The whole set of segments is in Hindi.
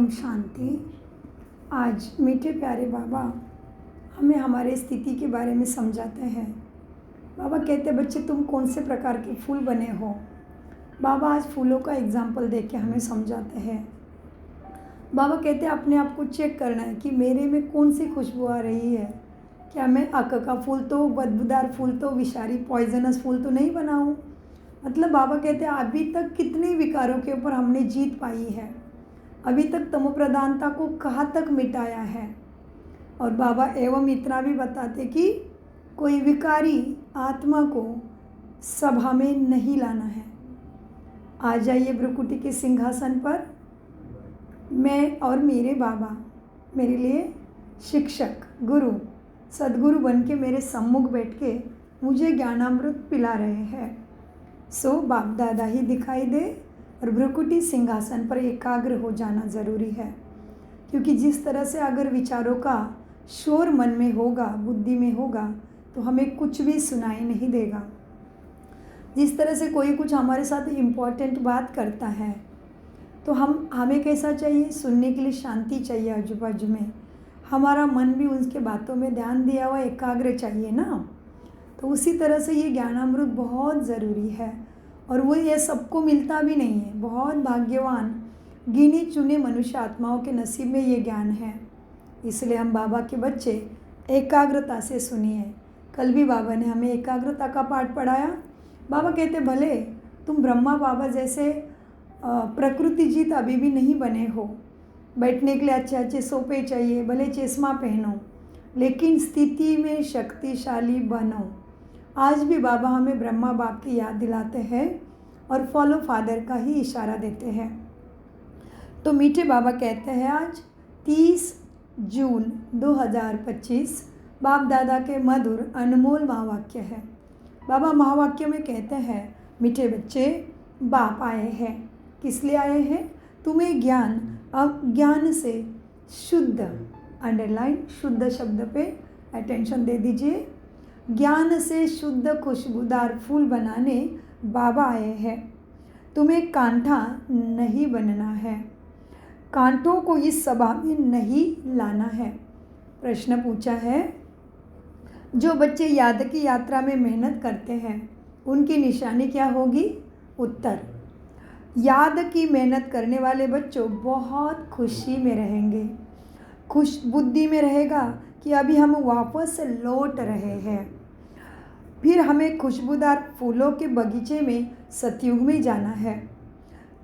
ओम शांति। आज मीठे प्यारे बाबा हमें हमारे स्थिति के बारे में समझाते हैं। बाबा कहते बच्चे तुम कौन से प्रकार के फूल बने हो। बाबा आज फूलों का एग्जाम्पल दे के हमें समझाते हैं। बाबा कहते अपने आप को चेक करना है कि मेरे में कौन सी खुशबू आ रही है। क्या मैं अक का फूल तो, बदबूदार फूल तो, विषारी पॉइजनस फूल तो नहीं बनाऊँ। मतलब बाबा कहते हैं अभी तक कितने विकारों के ऊपर हमने जीत पाई है, अभी तक तमो प्रधानता को कहाँ तक मिटाया है। और बाबा एवं इतना भी बताते कि कोई विकारी आत्मा को सभा में नहीं लाना है। आ जाइए भ्रुकुटी के सिंहासन पर। मैं और मेरे बाबा मेरे लिए शिक्षक, गुरु, सदगुरु बन के मेरे सम्मुख बैठ के मुझे ज्ञानामृत पिला रहे हैं। सो बाप दादा ही दिखाई दे और भ्रुकुटी सिंहासन पर एकाग्र हो जाना ज़रूरी है। क्योंकि जिस तरह से अगर विचारों का शोर मन में होगा, बुद्धि में होगा, तो हमें कुछ भी सुनाई नहीं देगा। जिस तरह से कोई कुछ हमारे साथ इम्पोर्टेंट बात करता है तो हमें कैसा चाहिए, सुनने के लिए शांति चाहिए आजू बाजू में, हमारा मन भी उसके बातों में ध्यान दिया हुआ एकाग्र चाहिए ना। तो उसी तरह से ये ज्ञानामृत बहुत ज़रूरी है और वो ये सबको मिलता भी नहीं है। बहुत भाग्यवान गिने चुने मनुष्य आत्माओं के नसीब में ये ज्ञान है। इसलिए हम बाबा के बच्चे एकाग्रता से सुनिए। कल भी बाबा ने हमें एकाग्रता का पाठ पढ़ाया। बाबा कहते भले तुम ब्रह्मा बाबा जैसे प्रकृति जीत अभी भी नहीं बने हो, बैठने के लिए अच्छे अच्छे सोफे चाहिए, भले चश्मा पहनो, लेकिन स्थिति में शक्तिशाली बनो। आज भी बाबा हमें ब्रह्मा बाप की याद दिलाते हैं और फॉलो फादर का ही इशारा देते हैं। तो मीठे बाबा कहते हैं आज 30 जून 2025 बाप दादा के मधुर अनमोल महावाक्य है। बाबा महावाक्य में कहते हैं मीठे बच्चे बाप आए हैं। किस लिए आए हैं? तुम्हें ज्ञान अज्ञान से शुद्ध, अंडरलाइन शुद्ध शब्द पे अटेंशन दे दीजिए, ज्ञान से शुद्ध खुशबूदार फूल बनाने बाबा आए हैं। तुम्हें कांटा नहीं बनना है, कांटों को इस सभा में नहीं लाना है। प्रश्न पूछा है, जो बच्चे याद की यात्रा में मेहनत करते हैं उनकी निशानी क्या होगी? उत्तर, याद की मेहनत करने वाले बच्चों बहुत खुशी में रहेंगे। खुश बुद्धि में रहेगा कि अभी हम वापस लौट रहे हैं। फिर हमें खुशबूदार फूलों के बगीचे में सतयुग में जाना है।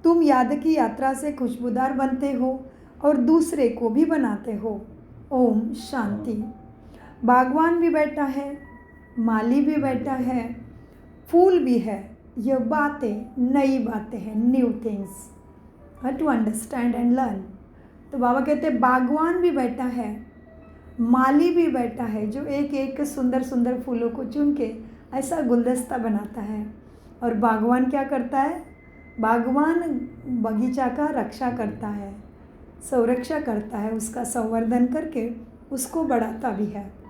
तुम याद की यात्रा से खुशबूदार बनते हो और दूसरे को भी बनाते हो। ओम शांति। बागवान भी बैठा है, माली भी बैठा है, फूल भी है। यह बातें नई बातें हैं, new things to understand and learn. तो बाबा कहते हैं बागवान भी बैठा है, माली भी बैठा है, जो एक एक सुंदर सुंदर फूलों को चुन के ऐसा गुलदस्ता बनाता है। और बागवान क्या करता है? बागवान बगीचा का रक्षा करता है, संरक्षा करता है, उसका संवर्धन करके उसको बढ़ाता भी है।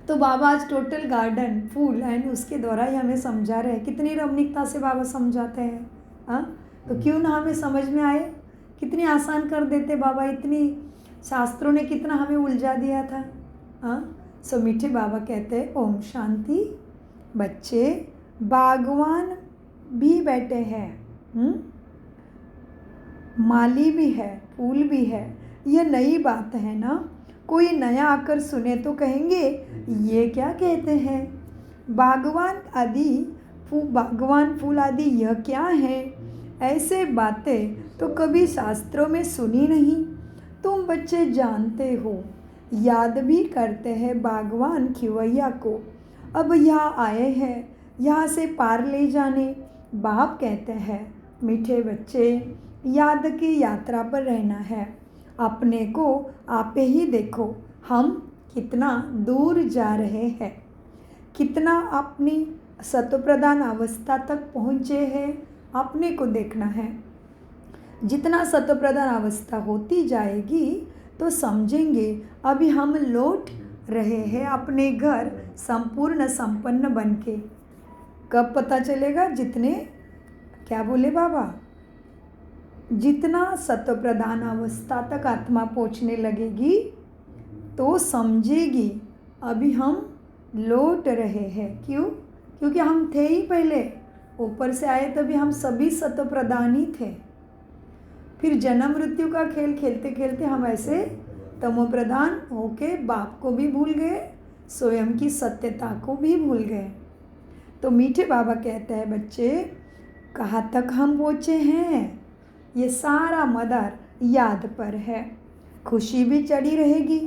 तो बाबा आज टोटल गार्डन, फूल एंड उसके द्वारा ही हमें समझा रहे हैं। कितनी रमणीकता से बाबा समझाते हैं। हाँ, तो क्यों ना हमें समझ में आए। कितनी आसान कर देते बाबा, इतनी शास्त्रों ने कितना हमें उलझा दिया था। हाँ, सो मीठे बाबा कहते हैं ओम शांति। बच्चे बागवान भी बैठे हैं, माली भी है, फूल भी है। यह नई बात है ना। कोई नया आकर सुने तो कहेंगे ये क्या कहते हैं? बागवान फूल आदि यह क्या है? ऐसे बातें तो कभी शास्त्रों में सुनी नहीं। तुम बच्चे जानते हो, याद भी करते हैं बागवान खिवैया को। अब यहाँ आए हैं, यहाँ से पार ले जाने। बाप कहते हैं मीठे बच्चे याद की यात्रा पर रहना है। अपने को आप ही देखो, हम कितना दूर जा रहे हैं, कितना अपनी सत्वप्रधान अवस्था तक पहुँचे हैं, अपने को देखना है। जितना सत्वप्रधान अवस्था होती जाएगी तो समझेंगे अभी हम लौट रहे हैं अपने घर संपूर्ण संपन्न बन के। कब पता चलेगा? जितने क्या बोले बाबा, जितना सत्व प्रधान अवस्था तक आत्मा पहुँचने लगेगी तो समझेगी अभी हम लौट रहे हैं। क्यों? क्योंकि हम थे ही पहले, ऊपर से आए तभी हम सभी सत्व प्रधान ही थे। फिर जन्म मृत्यु का खेल खेलते खेलते हम ऐसे तमो प्रधान होके बाप को भी भूल गए, स्वयं की सत्यता को भी भूल गए। तो मीठे बाबा कहते हैं, बच्चे कहाँ तक हम पहुँचे हैं, ये सारा मदार याद पर है। खुशी भी चढ़ी रहेगी,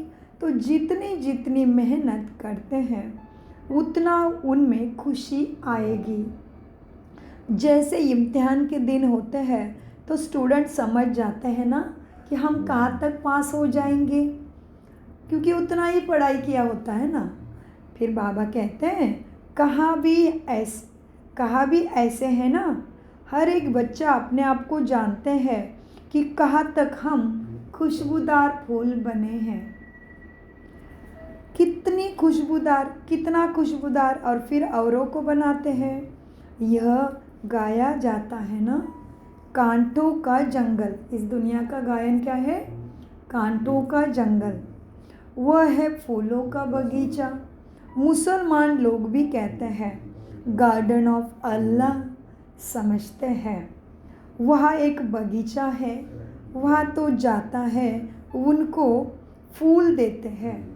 तो जितनी जितनी मेहनत करते हैं उतना उनमें खुशी आएगी। जैसे इम्तिहान के दिन होते हैं तो स्टूडेंट समझ जाते हैं ना कि हम कहाँ तक पास हो जाएंगे, क्योंकि उतना ही पढ़ाई किया होता है ना। फिर बाबा कहते हैं कहाँ भी ऐसे है ना, हर एक बच्चा अपने आप को जानते हैं कि कहाँ तक हम खुशबूदार फूल बने हैं। कितना खुशबूदार और फिर औरों को बनाते हैं। यह गाया जाता है ना, कांटों का जंगल। इस दुनिया का गायन क्या है? कांटों का जंगल। वह है फूलों का बगीचा। मुसलमान लोग भी कहते हैं गार्डन ऑफ अल्लाह, समझते हैं वहाँ एक बगीचा है, वहाँ तो जाता है, उनको फूल देते हैं।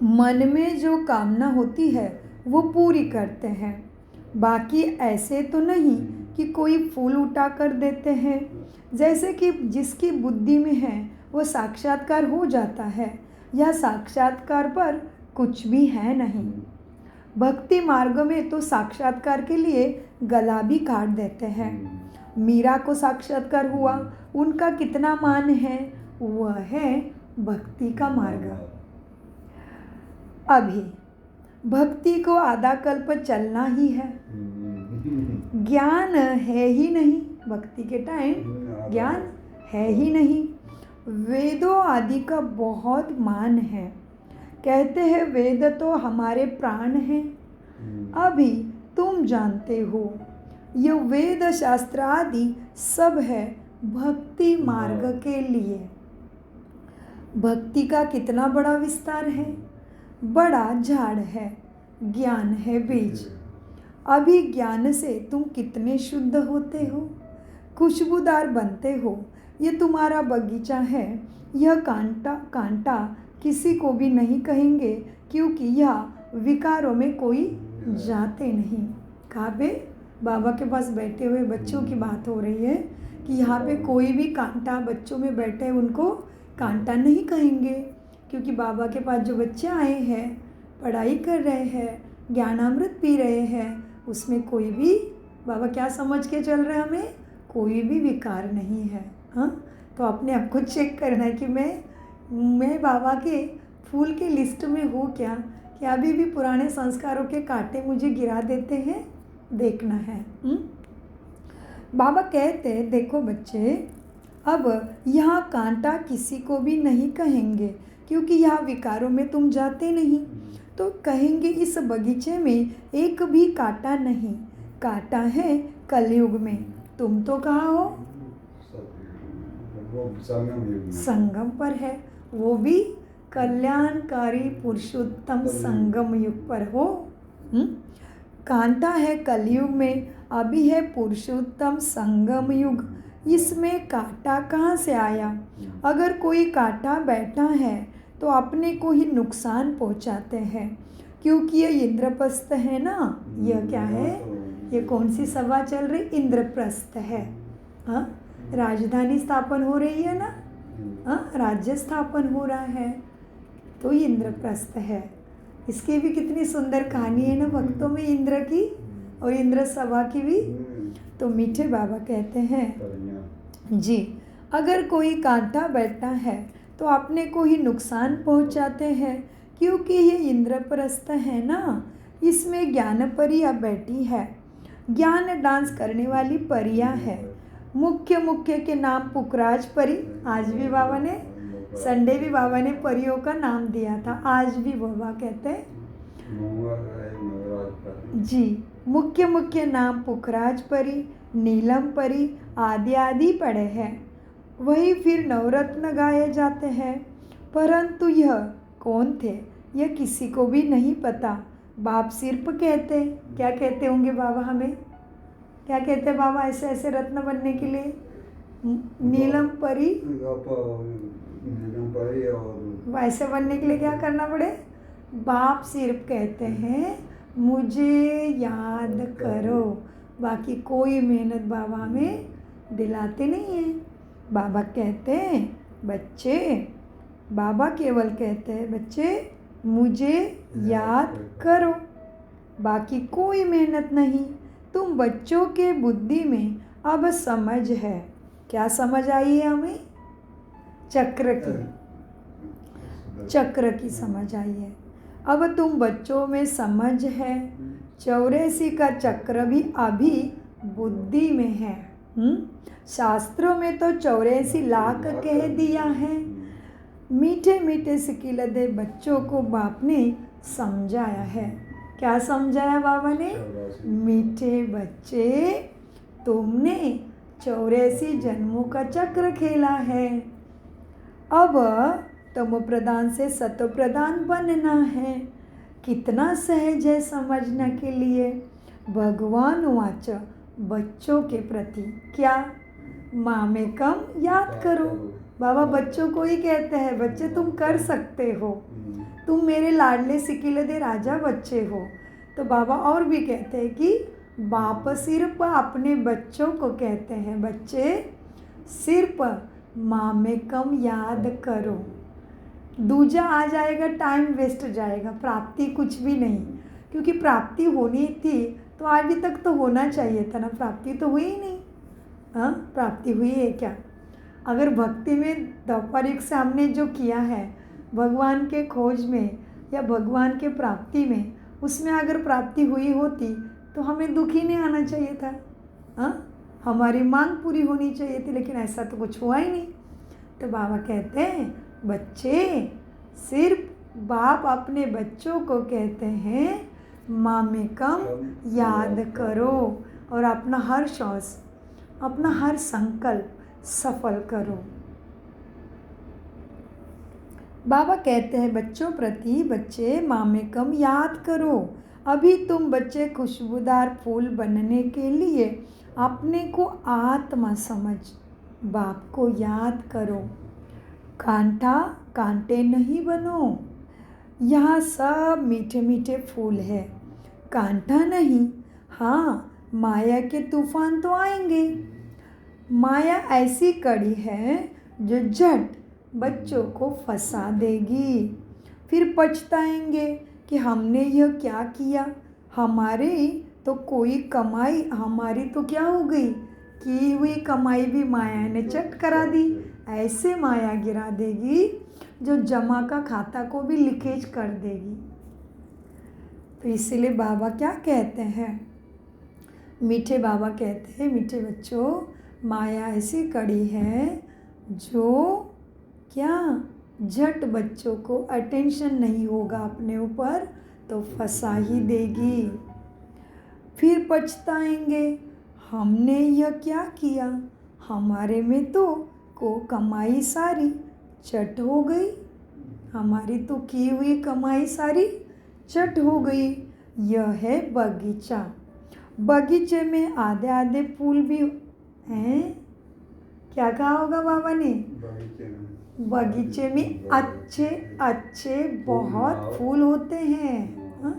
मन में जो कामना होती है वो पूरी करते हैं। बाकी ऐसे तो नहीं कि कोई फूल उठा कर देते हैं, जैसे कि जिसकी बुद्धि में है वो साक्षात्कार हो जाता है, या साक्षात्कार पर कुछ भी है नहीं। भक्ति मार्ग में तो साक्षात्कार के लिए गला भी काट देते हैं। मीरा को साक्षात्कार हुआ, उनका कितना मान है, वह है भक्ति का मार्ग। अभी भक्ति को आधा कल्प चलना ही है, ज्ञान है ही नहीं। भक्ति के टाइम ज्ञान है ही नहीं। वेदों आदि का बहुत मान है, कहते हैं वेद तो हमारे प्राण हैं। अभी तुम जानते हो ये वेद शास्त्र आदि सब है भक्ति मार्ग के लिए। भक्ति का कितना बड़ा विस्तार है, बड़ा झाड़ है, ज्ञान है बीज। अभी ज्ञान से तुम कितने शुद्ध होते हो, खुशबूदार बनते हो। ये तुम्हारा बगीचा है। यह कांटा किसी को भी नहीं कहेंगे, क्योंकि यह विकारों में कोई जाते नहीं। कहाँ पे? बाबा के पास बैठे हुए बच्चों की बात हो रही है कि यहाँ पे कोई भी कांटा बच्चों में बैठे उनको कांटा नहीं कहेंगे, क्योंकि बाबा के पास जो बच्चे आए हैं, पढ़ाई कर रहे हैं, ज्ञानामृत पी रहे हैं, उसमें कोई भी, बाबा क्या समझ के चल रहे हैं, हमें कोई भी विकार नहीं है। हाँ, तो अपने आप को चेक करना है कि मैं बाबा के फूल के लिस्ट में हूँ क्या अभी भी पुराने संस्कारों के कांटे मुझे गिरा देते हैं, देखना है। बाबा कहते हैं देखो बच्चे, अब यहाँ कांटा किसी को भी नहीं कहेंगे, क्योंकि यहाँ विकारों में तुम जाते नहीं। तो कहेंगे इस बगीचे में एक भी कांटा नहीं। कांटा है कलयुग में, तुम तो कहाँ हो? संगम पर है, वो भी कल्याणकारी पुरुषोत्तम संगम युग पर हो। कांटा है कलयुग में, अभी है पुरुषोत्तम संगम युग। इसमें कांटा कहाँ से आया? अगर कोई कांटा बैठा है तो अपने को ही नुकसान पहुँचाते हैं, क्योंकि ये इंद्रप्रस्थ है ना। यह क्या है? ये कौन सी सभा चल रही? इंद्रप्रस्थ है। हाँ, राजधानी स्थापन हो रही है ना। हाँ, राज्य स्थापन हो रहा है, तो इंद्रप्रस्थ है। इसकी भी कितनी सुंदर कहानी है ना भक्तों में, इंद्र की और इंद्र सभा की भी। तो मीठे बाबा कहते हैं जी, अगर कोई कांटा बैठता है तो अपने को ही नुकसान पहुंचाते हैं, क्योंकि ये इंद्रप्रस्थ है ना। इसमें ज्ञान परिया बैठी है, ज्ञान डांस करने वाली परिया है। मुख्य के नाम पुखराज परी। आज भी बाबा ने, संडे भी बाबा ने परियों का नाम दिया था, आज भी बाबा कहते हैं जी। मुख्य मुख्य नाम पुखराज परी, नीलम परी आदि आदि पड़े हैं। वही फिर नवरत्न गाए जाते हैं, परंतु यह कौन थे यह किसी को भी नहीं पता। बाप सिर्फ कहते, क्या कहते होंगे बाबा हमें, क्या कहते हैं बाबा ऐसे ऐसे रत्न बनने के लिए? नीलम परी और वैसे बनने के लिए क्या करना पड़े? बाप सिर्फ कहते हैं मुझे याद करो, बाकी कोई मेहनत बाबा हमें दिलाते नहीं हैं। बाबा कहते हैं बच्चे, बाबा केवल कहते हैं बच्चे मुझे याद करो, बाकी कोई मेहनत नहीं। तुम बच्चों के बुद्धि में अब समझ है, क्या समझ आई है हमें? चक्र की समझ आई है। अब तुम बच्चों में समझ है, 84 का चक्र भी अभी बुद्धि में है। शास्त्रों में तो 84 लाख कह दिया है। मीठे मीठे सिकिलदे बच्चों को बाप ने समझाया है। क्या समझाया बाबा ने? मीठे बच्चे, तुमने 84 जन्मों का चक्र खेला है, अब तमो प्रधान से सतो प्रधान बनना है। कितना सहज है समझने के लिए। भगवान वाच बच्चों के प्रति क्या? मामेकम याद करो। बाबा बच्चों को ही कहते हैं बच्चे तुम कर सकते हो, तुम मेरे लाडले सिकिलदे राजा बच्चे हो। तो बाबा और भी कहते हैं कि बाप सिर्फ अपने बच्चों को कहते हैं बच्चे सिर्फ मामेकम याद करो। दूजा आ जाएगा टाइम वेस्ट जाएगा, प्राप्ति कुछ भी नहीं, क्योंकि प्राप्ति होनी थी तो अभी तक तो होना चाहिए था ना, प्राप्ति तो हुई ही नहीं। हाँ, प्राप्ति हुई है क्या? अगर भक्ति में द्वापर से हमने जो किया है भगवान के खोज में या भगवान के प्राप्ति में, उसमें अगर प्राप्ति हुई होती तो हमें दुख ही नहीं आना चाहिए था। हाँ, हमारी मांग पूरी होनी चाहिए थी, लेकिन ऐसा तो कुछ हुआ ही नहीं। तो बाबा कहते हैं बच्चे सिर्फ बाप अपने बच्चों को कहते हैं मामेकम याद करो और अपना हर श्वास, अपना हर संकल्प सफल करो। बाबा कहते हैं बच्चों प्रति बच्चे मामेकम याद करो। अभी तुम बच्चे खुशबूदार फूल बनने के लिए अपने को आत्मा समझ बाप को याद करो। कांटे नहीं बनो। यहाँ सब मीठे मीठे फूल है, कांटा नहीं। हाँ, माया के तूफान तो आएंगे। माया ऐसी कड़ी है जो झट बच्चों को फंसा देगी, फिर पछताएंगे कि हमने यह क्या किया। हमारी तो कोई कमाई, हमारी तो क्या हो गई, की हुई कमाई भी माया ने चट करा दी। ऐसे माया गिरा देगी जो जमा का खाता को भी लीकेज कर देगी। तो इसीलिए बाबा क्या कहते हैं, मीठे बाबा कहते हैं मीठे बच्चों, माया ऐसी कड़ी है जो क्या झट बच्चों को अटेंशन नहीं होगा अपने ऊपर तो फंसा ही देगी, फिर पछताएंगे हमने यह क्या किया। हमारे में तो को कमाई सारी चट हो गई, हमारी तो की हुई कमाई सारी चट हो गई। यह है बगीचा, बगीचे में आधे आधे फूल भी हैं। क्या कहा होगा बाबा ने? बगीचे में अच्छे अच्छे बहुत फूल होते हैं। हाँ?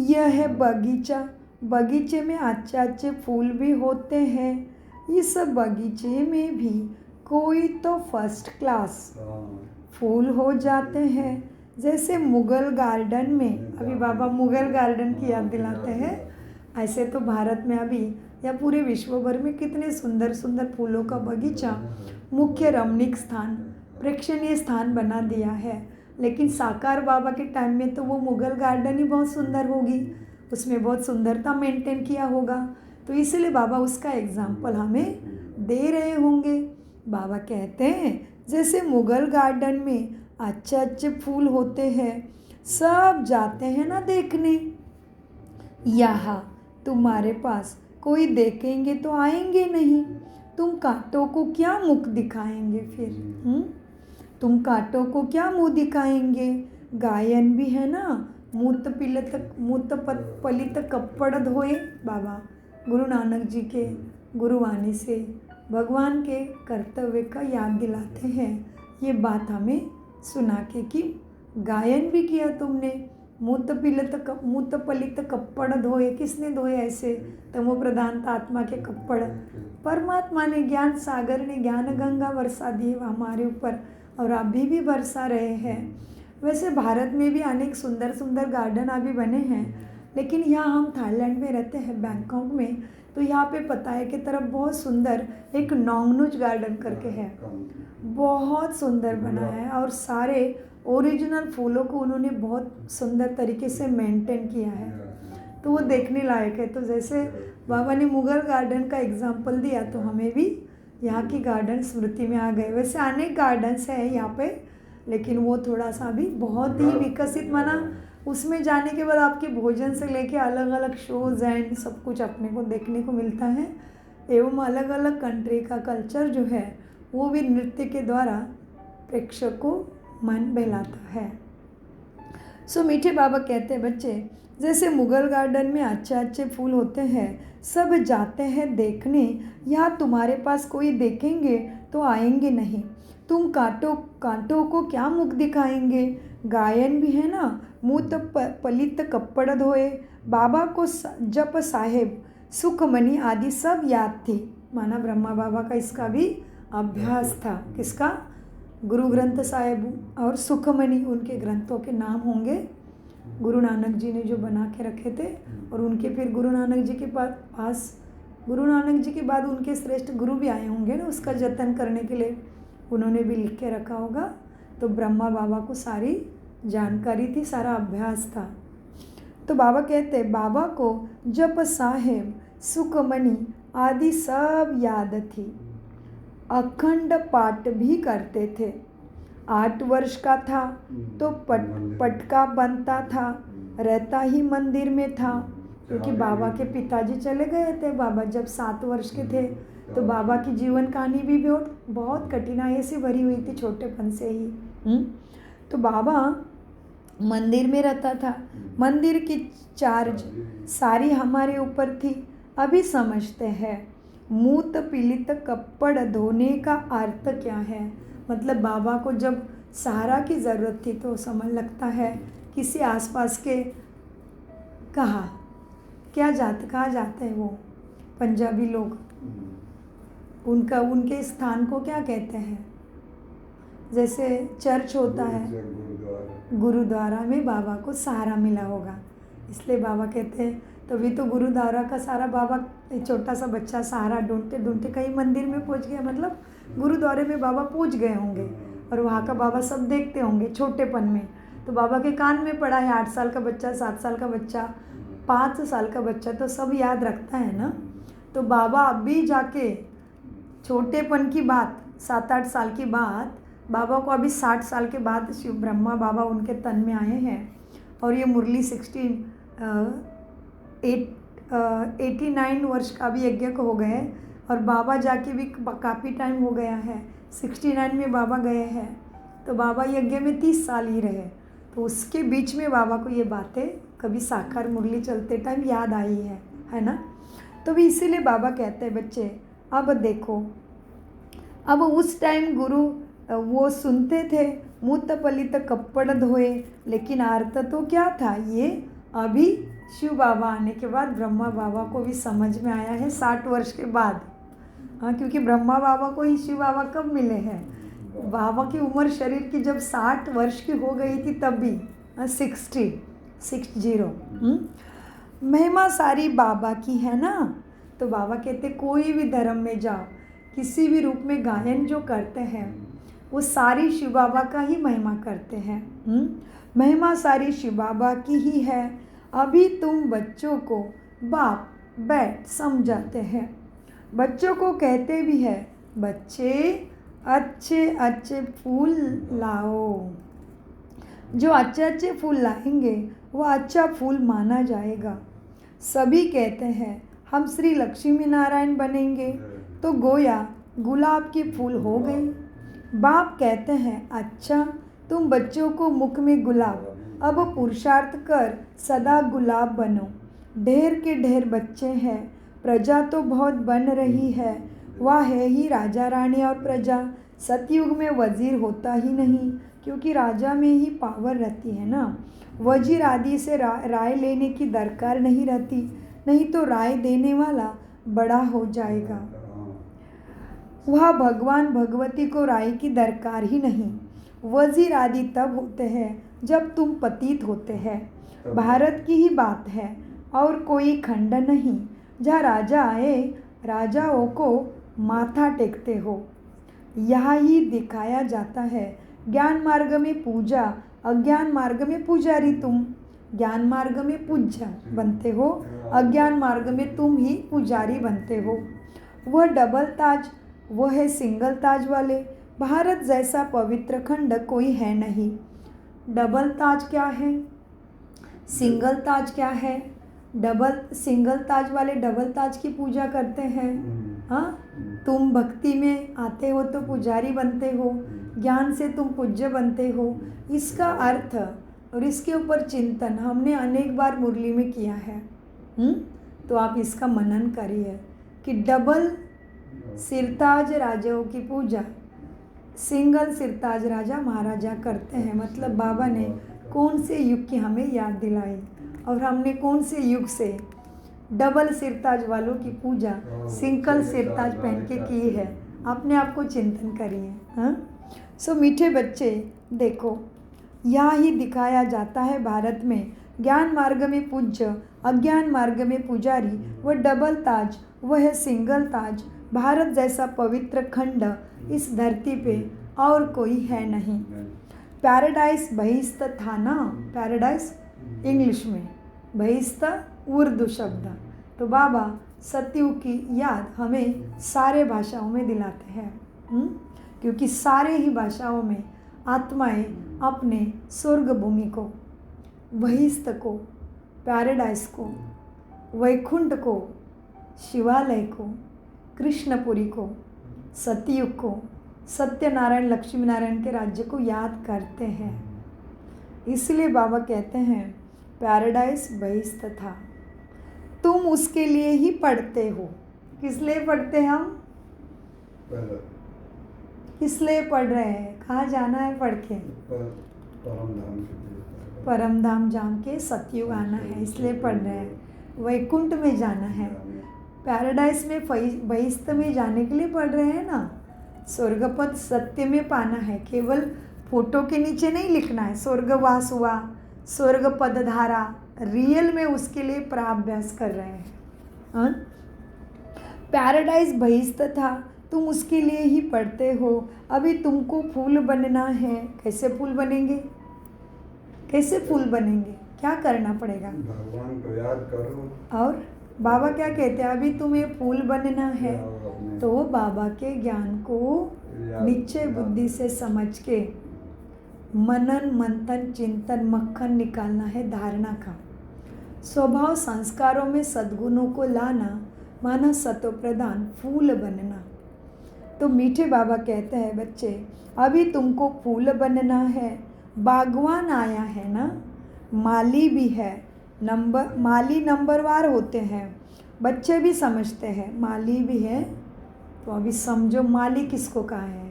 यह है बगीचा, बगीचे में अच्छे अच्छे फूल भी होते हैं। इस बगीचे में भी कोई तो फर्स्ट क्लास फूल हो जाते हैं, जैसे मुगल गार्डन में। अभी बाबा मुगल गार्डन की याद दिलाते हैं। ऐसे तो भारत में अभी या पूरे विश्व भर में कितने सुंदर सुंदर फूलों का बगीचा मुख्य रमणीक स्थान, प्रेक्षणीय स्थान बना दिया है। लेकिन साकार बाबा के टाइम में तो वो मुगल गार्डन ही बहुत सुंदर होगी, उसमें बहुत सुंदरता मेंटेन किया होगा। तो इसलिए बाबा उसका एग्जाम्पल हमें दे रहे होंगे। बाबा कहते हैं जैसे मुगल गार्डन में अच्छे अच्छे फूल होते हैं, सब जाते हैं ना देखने। यहाँ तुम्हारे पास कोई देखेंगे तो आएंगे नहीं, तुम कांटों को क्या मुख दिखाएंगे फिर? तुम कांटों को क्या मुंह दिखाएंगे? गायन भी है ना, मूत पलित कपड़ धोए। बाबा गुरु नानक जी के गुरुवाणी से भगवान के कर्तव्य का याद दिलाते हैं। ये बात हमें सुना के कि गायन भी किया तुमने, मूत पलित कपड़ धोए। किसने धोए ऐसे तमो प्रधान आत्मा के कपड़? परमात्मा ने, ज्ञान सागर ने ज्ञान गंगा बरसा दी हमारे ऊपर, और अभी भी बरसा रहे हैं। वैसे भारत में भी अनेक सुंदर सुंदर गार्डन अभी बने हैं, लेकिन यहाँ हम थाईलैंड में रहते हैं, बैंकॉक में, तो यहाँ पे पताये की तरफ बहुत सुंदर एक नोंगनुच गार्डन करके है, बहुत सुंदर बना है, और सारे ओरिजिनल फूलों को उन्होंने बहुत सुंदर तरीके से मेंटेन किया है, तो वो देखने लायक है। तो जैसे बाबा ने मुगल गार्डन का एग्जाम्पल दिया, तो हमें भी यहाँ की गार्डन स्मृति में आ गए। वैसे अनेक गार्डन्स हैं यहाँ पे, लेकिन वो थोड़ा सा भी बहुत ही विकसित माना। उसमें जाने के बाद आपके भोजन से लेके अलग अलग शोज़ एंड सब कुछ अपने को देखने को मिलता है, एवं अलग अलग कंट्री का कल्चर जो है वो भी नृत्य के द्वारा प्रेक्षक को मन बहलाता है। सो मीठे बाबा कहते हैं, बच्चे जैसे मुगल गार्डन में अच्छे अच्छे फूल होते हैं, सब जाते हैं देखने, यहाँ तुम्हारे पास कोई देखेंगे तो आएंगे नहीं, तुम कांटों को क्या मुख दिखाएंगे? गायन भी है ना, मूत पलित कपड़ धोए। बाबा को जप साहेब सुखमणि आदि सब याद थी, माना ब्रह्मा बाबा का इसका भी अभ्यास था। किसका? गुरु ग्रंथ साहिब और सुखमणि, उनके ग्रंथों के नाम होंगे, गुरु नानक जी ने जो बना के रखे थे, और उनके फिर गुरु नानक जी के पास गुरु नानक जी के बाद उनके श्रेष्ठ गुरु भी आए होंगे ना, उसका जतन करने के लिए उन्होंने भी लिख के रखा होगा। तो ब्रह्मा बाबा को सारी जानकारी थी, सारा अभ्यास था। तो बाबा कहते हैं, बाबा को जप साहेब सुखमणि आदि सब याद थी, अखंड पाठ भी करते थे। 8 वर्ष का था तो पटका बनता था, रहता ही मंदिर में था, क्योंकि बाबा के पिताजी चले गए थे। बाबा जब 7 वर्ष के थे, तो बाबा की जीवन कहानी भी बहुत कठिनाई से भरी हुई थी, छोटेपन से ही। तो बाबा मंदिर में रहता था, मंदिर की चार्ज सारी हमारे ऊपर थी। अभी समझते हैं मूत पीलित कपड़ धोने का अर्थ क्या है। मतलब बाबा को जब सहारा की ज़रूरत थी, तो समझ लगता है किसी आसपास के कहाँ जाते हैं वो पंजाबी लोग, उनके स्थान को क्या कहते हैं? जैसे चर्च होता है, गुरुद्वारा में बाबा को सहारा मिला होगा, इसलिए बाबा कहते हैं। तभी तो गुरुद्वारा का सारा बाबा, छोटा सा बच्चा सहारा ढूंढते ढूंढते कहीं मंदिर में पहुंच गया, मतलब गुरुद्वारे में बाबा पहुंच गए होंगे, और वहाँ का बाबा सब देखते होंगे छोटेपन में। तो बाबा के कान में पड़ा है, 8 साल का बच्चा, 7 साल का बच्चा, 5 साल का बच्चा, तो सब याद रखता है ना। तो बाबा अभी जाके छोटेपन की बात, 7-8 साल की बात, बाबा को अभी 60 साल के बाद शिव ब्रह्मा बाबा उनके तन में आए हैं, और ये मुरली 89 वर्ष का भी यज्ञ को हो गए, और बाबा जाके भी काफ़ी टाइम हो गया है, 69 में बाबा गए हैं। तो बाबा यज्ञ में 30 साल ही रहे, तो उसके बीच में बाबा को ये बातें कभी साकार मुरली चलते टाइम याद आई है ना। तो भी इसीलिए बाबा कहते हैं, बच्चे अब देखो, अब उस टाइम गुरु वो सुनते थे मूत पलित कपड़ धोए, लेकिन अर्थ तो क्या था, ये अभी शिव बाबा आने के बाद ब्रह्मा बाबा को भी समझ में आया है, 60 वर्ष के बाद। हाँ, क्योंकि ब्रह्मा बाबा को ही शिव बाबा कब मिले हैं? बाबा की उम्र शरीर की जब 60 वर्ष की हो गई थी, तब भी 60 महिमा सारी बाबा की है ना। तो बाबा कहते कोई भी धर्म में जाओ, किसी भी रूप में गायन जो करते हैं, वो सारी शिव बाबा का ही महिमा करते हैं। महिमा सारी शिव बाबा की ही है। अभी तुम बच्चों को बाप बैठ समझाते हैं, बच्चों को कहते भी है, बच्चे अच्छे अच्छे फूल लाओ, जो अच्छे अच्छे फूल लाएंगे वो अच्छा फूल माना जाएगा। सभी कहते हैं हम श्री लक्ष्मी नारायण बनेंगे, तो गोया गुलाब की फूल हो गई। बाप कहते हैं अच्छा तुम बच्चों को मुख में गुलाब, अब पुरुषार्थ कर सदा गुलाब बनो। ढेर के ढेर बच्चे हैं, प्रजा तो बहुत बन रही है, वह है ही राजा रानी और प्रजा। सतयुग में वजीर होता ही नहीं, क्योंकि राजा में ही पावर रहती है ना। वजीर आदि से राय लेने की दरकार नहीं रहती, नहीं तो राय देने वाला बड़ा हो जाएगा। वह भगवान भगवती को राय की दरकार ही नहीं। वजीर आदि तब होते हैं जब तुम पतित होते हैं। भारत की ही बात है और कोई खंड नहीं, जहाँ राजा आए राजाओं को माथा टेकते हो। यहाँ ही दिखाया जाता है ज्ञान मार्ग में पूजा, अज्ञान मार्ग में पुजारी। तुम ज्ञान मार्ग में पूज्य बनते हो, अज्ञान मार्ग में तुम ही पुजारी बनते हो। वह डबल ताज, वह है सिंगल ताज वाले। भारत जैसा पवित्र खंड कोई है नहीं। डबल ताज क्या है, सिंगल ताज क्या है? सिंगल ताज वाले डबल ताज की पूजा करते हैं। हाँ, तुम भक्ति में आते हो तो पुजारी बनते हो, ज्ञान से तुम पूज्य बनते हो। इसका अर्थ और इसके ऊपर चिंतन हमने अनेक बार मुरली में किया है। तो आप इसका मनन करिए कि डबल सिरताज राजाओं की पूजा सिंगल सिरताज राजा महाराजा करते हैं। मतलब बाबा ने कौन से युग की हमें याद दिलाई और हमने कौन से युग से डबल सिरताज वालों की पूजा सिंगल सिरताज पहन के की है। अपने आप को चिंतन करिए। हाँ, सो मीठे बच्चे देखो, यहाँ ही दिखाया जाता है भारत में ज्ञान मार्ग में पूज्य, अज्ञान मार्ग में पुजारी। वह डबल ताज, वह है सिंगल ताज। भारत जैसा पवित्र खंड इस धरती पे और कोई है नहीं। पैराडाइज बहिस्त था ना, पैराडाइज इंग्लिश में, बहिस्त उर्दू शब्द। तो बाबा सतयुग की याद हमें सारे भाषाओं में दिलाते हैं, क्योंकि सारे ही भाषाओं में आत्माएं अपने स्वर्ग भूमि को, बहिस्त को, पैराडाइज को, वैकुंठ को, शिवालय को, कृष्णपुरी को, सतयुग को, सत्यनारायण लक्ष्मी नारायण के राज्य को याद करते हैं। इसलिए बाबा कहते हैं पैराडाइज बहिस्त था। तुम उसके लिए ही पढ़ते हो। किस लिए पढ़ते हैं हम? किस लिए पढ़ रहे हैं? कहाँ जाना है पढ़ के? परम धाम जान के सतयुग आना है, इसलिए पढ़ रहे हैं। वैकुंठ में जाना है, पैराडाइज में बहिस्त में जाने के लिए पढ़ रहे हैं ना। स्वर्गपद सत्य में पाना है, केवल फोटो के नीचे नहीं लिखना है स्वर्गवास हुआ, स्वर्ग पदधारा। रियल में उसके लिए प्राभ्यास कर रहे हैं। पैराडाइज बहिस्त था, तुम उसके लिए ही पढ़ते हो। अभी तुमको फूल बनना है। कैसे फूल बनेंगे? कैसे फूल बनेंगे? क्या करना पड़ेगा? भगवान को याद करो। और बाबा क्या कहते हैं? अभी तुम्हें फूल बनना है तो बाबा के ज्ञान को निश्चय बुद्धि से समझ के मनन मंथन चिंतन मक्खन निकालना है धारणा का। स्वभाव संस्कारों में सद्गुणों को लाना माना सतो प्रदान फूल बनना। तो मीठे बाबा कहते हैं बच्चे अभी तुमको फूल बनना है। बागवान आया है ना, माली भी है। माली नंबरवार होते हैं, बच्चे भी समझते हैं माली भी है। तो अभी समझो माली किसको कहा है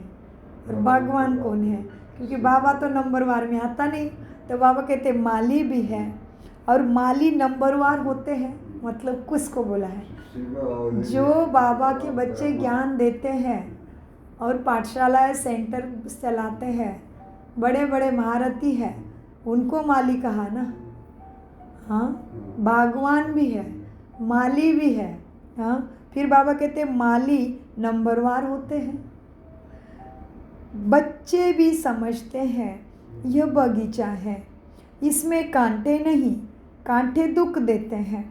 और बागवान कौन है, क्योंकि बाबा तो नंबरवार में आता नहीं। तो बाबा कहते हैं माली भी है और माली नंबरवार होते हैं। मतलब किसको बोला है? जो बाबा के बच्चे ज्ञान देते हैं और पाठशालाएं सेंटर चलाते हैं, बड़े बड़े महारथी हैं, उनको माली कहा ना। हाँ, बागवान भी है, माली भी है। हाँ, फिर बाबा कहते हैं माली नंबरवार होते हैं। बच्चे भी समझते हैं यह बगीचा है, इसमें कांटे नहीं, कांटे दुख देते हैं।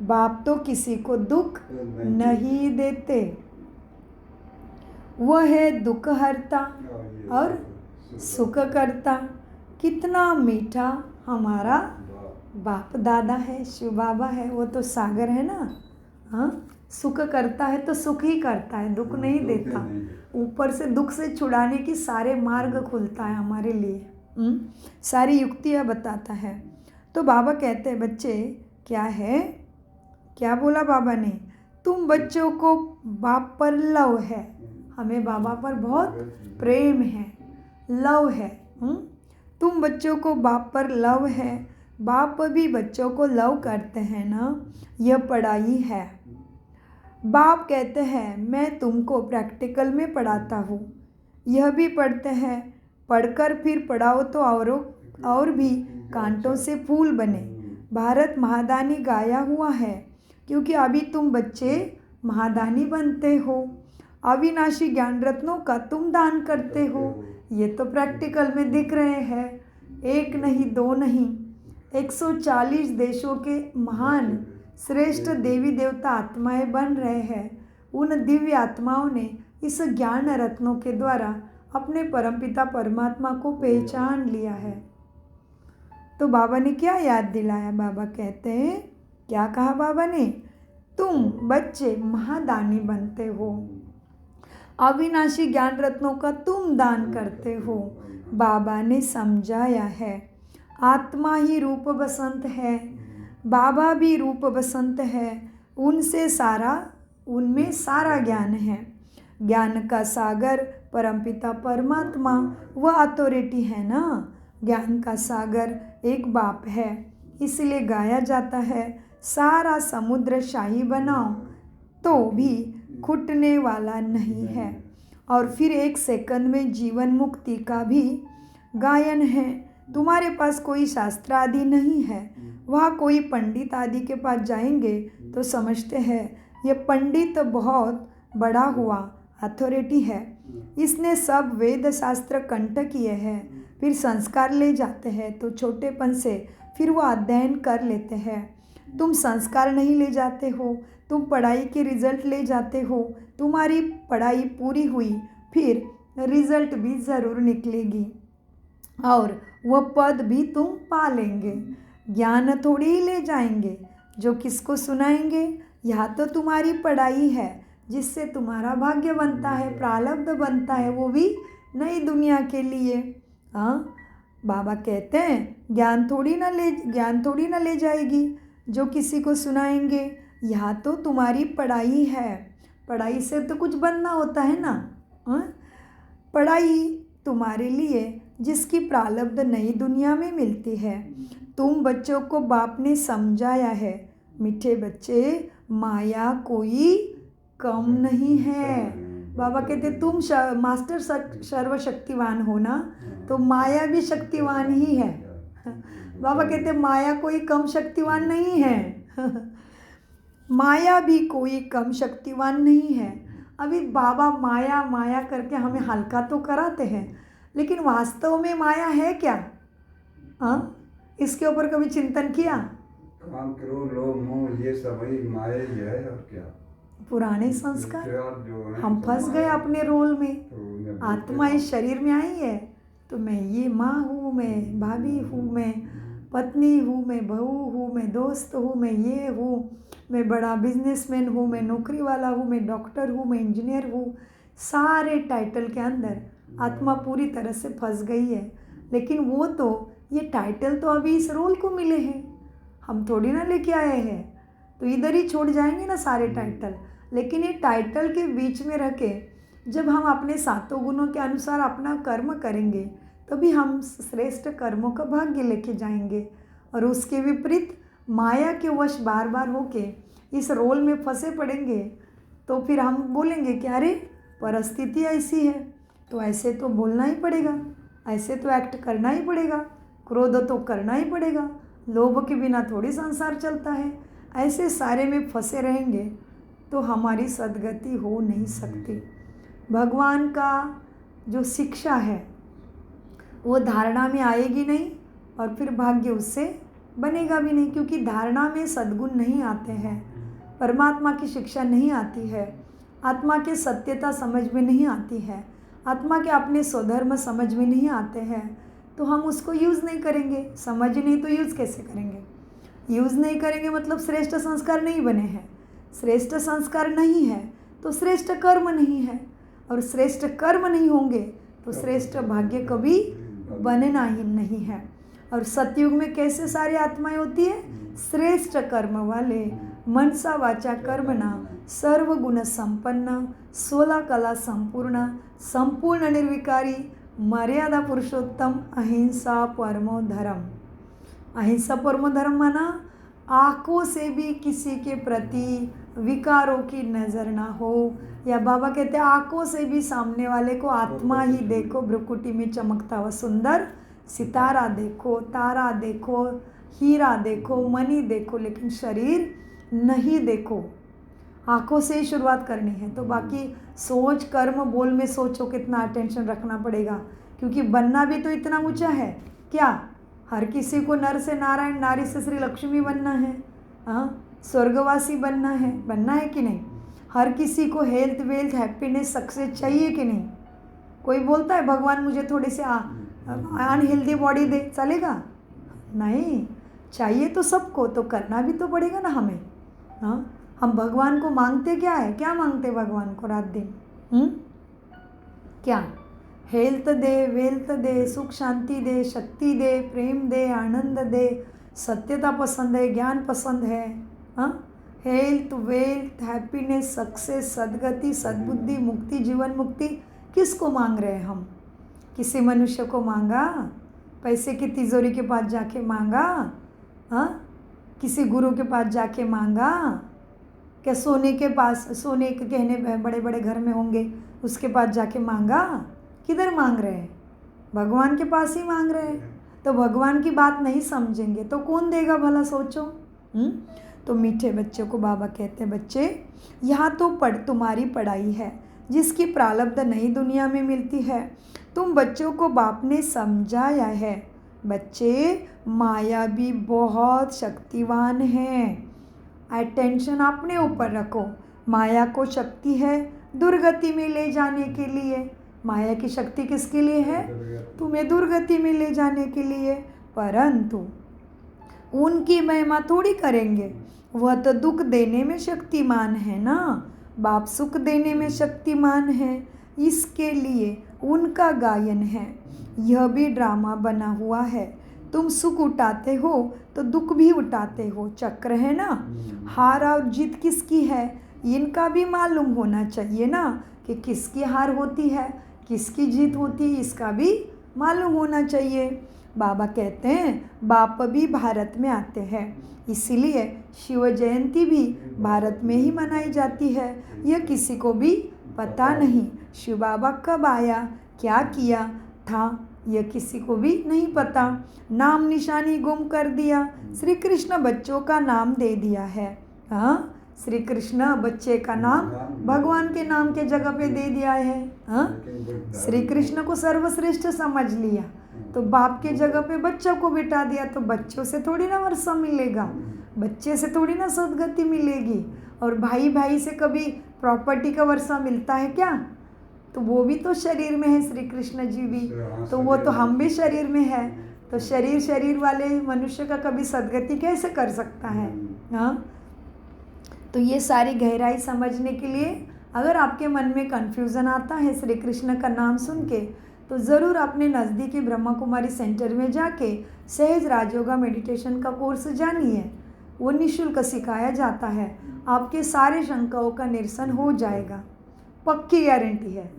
बाप तो किसी को दुख नहीं देते, वह है दुख हरता और सुख करता। कितना मीठा हमारा बाप दादा है, शिव बाबा है, वो तो सागर है ना। हाँ, सुख करता है तो सुख ही करता है, दुख नहीं देता। ऊपर से दुख से छुड़ाने की सारे मार्ग खुलता है हमारे लिए। सारी युक्तियाँ बताता है। तो बाबा कहते हैं बच्चे क्या है, क्या बोला बाबा ने, तुम बच्चों को बाप पर लव है, हमें बाबा पर बहुत प्रेम है, लव है। तुम बच्चों को बाप पर लव है, बाप भी बच्चों को लव करते हैं ना, यह पढ़ाई है। बाप कहते हैं मैं तुमको प्रैक्टिकल में पढ़ाता हूँ, यह भी पढ़ते हैं, पढ़कर फिर पढ़ाओ तो और भी कांटों से फूल बने। भारत महादानी गाया हुआ है, क्योंकि अभी तुम बच्चे महादानी बनते हो, अविनाशी ज्ञान रत्नों का तुम दान करते हो। ये तो प्रैक्टिकल में दिख रहे हैं, एक नहीं दो नहीं, 140 देशों के महान श्रेष्ठ देवी देवता आत्माएं बन रहे हैं। उन दिव्य आत्माओं ने इस ज्ञान रत्नों के द्वारा अपने परमपिता परमात्मा को पहचान लिया है। तो बाबा ने क्या याद दिलाया, बाबा कहते हैं क्या कहा बाबा ने, तुम बच्चे महादानी बनते हो, अविनाशी ज्ञान रत्नों का तुम दान करते हो। बाबा ने समझाया है आत्मा ही रूप बसंत है, बाबा भी रूप बसंत है, उनमें सारा ज्ञान है। ज्ञान का सागर परमपिता परमात्मा वह अथॉरिटी है ना, ज्ञान का सागर एक बाप है। इसलिए गाया जाता है सारा समुद्र शाही बनाओ तो भी घुटने वाला नहीं है। और फिर 1 सेकंड में जीवन मुक्ति का भी गायन है। तुम्हारे पास कोई शास्त्र आदि नहीं है, वहाँ कोई पंडित आदि के पास जाएंगे तो समझते हैं ये पंडित बहुत बड़ा हुआ, अथॉरिटी है, इसने सब वेद शास्त्र कंठ किए हैं। फिर संस्कार ले जाते हैं तो छोटेपन से फिर वो अध्ययन कर लेते हैं। तुम संस्कार नहीं ले जाते हो, तुम पढ़ाई के रिजल्ट ले जाते हो, तुम्हारी पढ़ाई पूरी हुई फिर रिजल्ट भी ज़रूर निकलेगी और वह पद भी तुम पा लेंगे। ज्ञान थोड़ी ही ले जाएंगे जो किसको सुनाएंगे। यहाँ तो तुम्हारी पढ़ाई है जिससे तुम्हारा भाग्य बनता है, प्रारब्ध बनता है, वो भी नई दुनिया के लिए। हाँ, बाबा कहते हैं ज्ञान थोड़ी ना ले जाएगी जो किसी को सुनाएंगे। यहाँ तो तुम्हारी पढ़ाई है, पढ़ाई से तो कुछ बनना होता है ना। पढ़ाई तुम्हारे लिए जिसकी प्रारब्ध नई दुनिया में मिलती है। तुम बच्चों को बाप ने समझाया है, मीठे बच्चे माया कोई कम नहीं है। बाबा कहते तुम मास्टर सर्वशक्तिवान हो ना, तो माया भी शक्तिवान ही है। बाबा कहते माया कोई कम शक्तिवान नहीं है। माया भी कोई कम शक्तिवान नहीं है। अभी बाबा माया माया करके हमें हल्का तो कराते हैं, लेकिन वास्तव में माया है क्या? इसके ऊपर कभी चिंतन किया? काम, क्रोध, लोभ, मोह ये सब ही माया ही है और क्या। पुराने संस्कार जो है हम फंस गए अपने रोल में। तो आत्मा इस शरीर में आई है तो मैं ये माँ हूँ, मैं भाभी हूँ, मैं पत्नी हूँ, मैं बहू हूँ, मैं दोस्त हूँ, मैं ये हूँ, मैं बड़ा बिजनेसमैन हूँ, मैं नौकरी वाला हूँ, मैं डॉक्टर हूँ, मैं इंजीनियर हूँ। सारे टाइटल के अंदर आत्मा पूरी तरह से फंस गई है। लेकिन वो तो ये टाइटल तो अभी इस रोल को मिले हैं, हम थोड़ी ना लेके आए हैं, तो इधर ही छोड़ जाएंगे ना सारे टाइटल। लेकिन ये टाइटल के बीच में रह के जब हम अपने 7 गुणों के अनुसार अपना कर्म करेंगे तभी हम श्रेष्ठ कर्मों का भाग्य लेके जाएंगे। और उसके विपरीत माया के वश बार बार होके इस रोल में फंसे पड़ेंगे तो फिर हम बोलेंगे कि अरे परिस्थिति ऐसी है तो ऐसे तो बोलना ही पड़ेगा, ऐसे तो एक्ट करना ही पड़ेगा, क्रोध तो करना ही पड़ेगा, लोभ के बिना थोड़ी संसार चलता है। ऐसे सारे में फंसे रहेंगे तो हमारी सद्गति हो नहीं सकती। भगवान का जो शिक्षा है वो धारणा में आएगी नहीं और फिर भाग्य उससे बनेगा भी नहीं, क्योंकि धारणा में सद्गुण नहीं आते हैं, परमात्मा की शिक्षा नहीं आती है, आत्मा के सत्यता समझ में नहीं आती है, आत्मा के अपने स्वधर्म समझ में नहीं आते हैं, तो हम उसको यूज़ नहीं करेंगे। समझ नहीं तो यूज़ कैसे करेंगे? यूज़ नहीं करेंगे मतलब श्रेष्ठ संस्कार नहीं बने हैं। श्रेष्ठ संस्कार नहीं है तो श्रेष्ठ कर्म नहीं है, और श्रेष्ठ कर्म नहीं होंगे तो श्रेष्ठ भाग्य कभी बनना ही नहीं है। और सतयुग में कैसे सारी आत्माएं होती है? श्रेष्ठ कर्म वाले, मनसा वाचा कर्मणा सर्व गुण संपन्न, 16 कला संपूर्ण, संपूर्ण निर्विकारी, मर्यादा पुरुषोत्तम, अहिंसा परमो धर्म। अहिंसा परमो धर्म माना आँखों से भी किसी के प्रति विकारों की नज़र ना हो, या बाबा कहते हैं आँखों से भी सामने वाले को आत्मा ही देखो, भ्रुकुटी में चमकता हुआ सुंदर सितारा देखो, तारा देखो, हीरा देखो, मणि देखो, लेकिन शरीर नहीं देखो। आँखों से ही शुरुआत करनी है। तो बाकी सोच कर्म बोल में सोचो कितना अटेंशन रखना पड़ेगा, क्योंकि बनना भी तो इतना ऊंचा है। क्या हर किसी को नर से नारायण, नारी से श्री लक्ष्मी बनना है? हाँ, स्वर्गवासी बनना है कि नहीं? हर किसी को हेल्थ वेल्थ हैप्पीनेस सक्सेस चाहिए कि नहीं? कोई बोलता है भगवान मुझे थोड़ी सी अनहेल्दी बॉडी दे, चलेगा? नहीं, चाहिए तो सबको, तो करना भी तो पड़ेगा ना हमें। हाँ, हम भगवान को मांगते क्या है? क्या मांगते भगवान को रात दिन? क्या? हेल्थ दे, वेल्थ दे, सुख शांति दे, शक्ति दे, प्रेम दे, आनंद दे, सत्यता पसंद है, ज्ञान पसंद है। हाँ, हेल्थ वेल्थ हैप्पीनेस सक्सेस सद्गति सद्बुद्धि मुक्ति जीवन मुक्ति किसको मांग रहे हैं हम? किसी मनुष्य को मांगा? पैसे की तिजोरी के पास जाके मांगा? हाँ, किसी गुरु के पास जाके मांगा? क्या सोने के पास, सोने के गहने बड़े बड़े घर में होंगे उसके पास जाके मांगा? किधर मांग रहे हैं? भगवान के पास ही मांग रहे हैं। तो भगवान की बात नहीं समझेंगे तो कौन देगा भला, सोचो। तो मीठे बच्चों को बाबा कहते हैं, बच्चे यहाँ तो तुम्हारी पढ़ाई है जिसकी प्रारब्ध नई दुनिया में मिलती है। तुम बच्चों को बाप ने समझाया है, बच्चे माया भी बहुत शक्तिवान है। अटेंशन अपने ऊपर रखो। माया को शक्ति है दुर्गति में ले जाने के लिए। माया की शक्ति किसके लिए है? तुम्हें दुर्गति में ले जाने के लिए। परंतु उनकी महिमा थोड़ी करेंगे, वह तो दुख देने में शक्तिमान है ना। बाप सुख देने में शक्तिमान है, इसके लिए उनका गायन है। यह भी ड्रामा बना हुआ है। तुम सुख उठाते हो तो दुख भी उठाते हो, चक्र है ना। हार और जीत किसकी है इनका भी मालूम होना चाहिए ना, कि किसकी हार होती है किसकी जीत होती है, इसका भी मालूम होना चाहिए। बाबा कहते हैं बाप भी भारत में आते हैं, इसीलिए शिव जयंती भी भारत में ही मनाई जाती है। यह किसी को भी पता नहीं शिव बाबा कब आया, क्या किया था, यह किसी को भी नहीं पता। नाम निशानी गुम कर दिया, श्री कृष्ण बच्चों का नाम दे दिया है। हाँ, श्री कृष्ण बच्चे का नाम भगवान के नाम के जगह पे दे दिया है। हाँ, श्री कृष्ण को सर्वश्रेष्ठ समझ लिया तो बाप के जगह पे बच्चों को बिठा दिया, तो बच्चों से थोड़ी ना वर्षा मिलेगा, बच्चे से थोड़ी ना सद्गति मिलेगी। और भाई भाई से कभी प्रॉपर्टी का वर्षा मिलता है क्या? तो वो भी तो शरीर में है, श्री कृष्ण जी भी तो वो तो हम भी शरीर में है। तो शरीर वाले मनुष्य का कभी सद्गति कैसे कर सकता है? हाँ, तो ये सारी गहराई समझने के लिए अगर आपके मन में कन्फ्यूज़न आता है श्री कृष्ण का नाम सुन के, तो ज़रूर अपने नज़दीकी ब्रह्मा कुमारी सेंटर में जाके सहज राजयोगा मेडिटेशन का कोर्स जानिए। वो निःशुल्क सिखाया जाता है, आपके सारे शंकाओं का निरसन हो जाएगा, पक्की गारंटी है।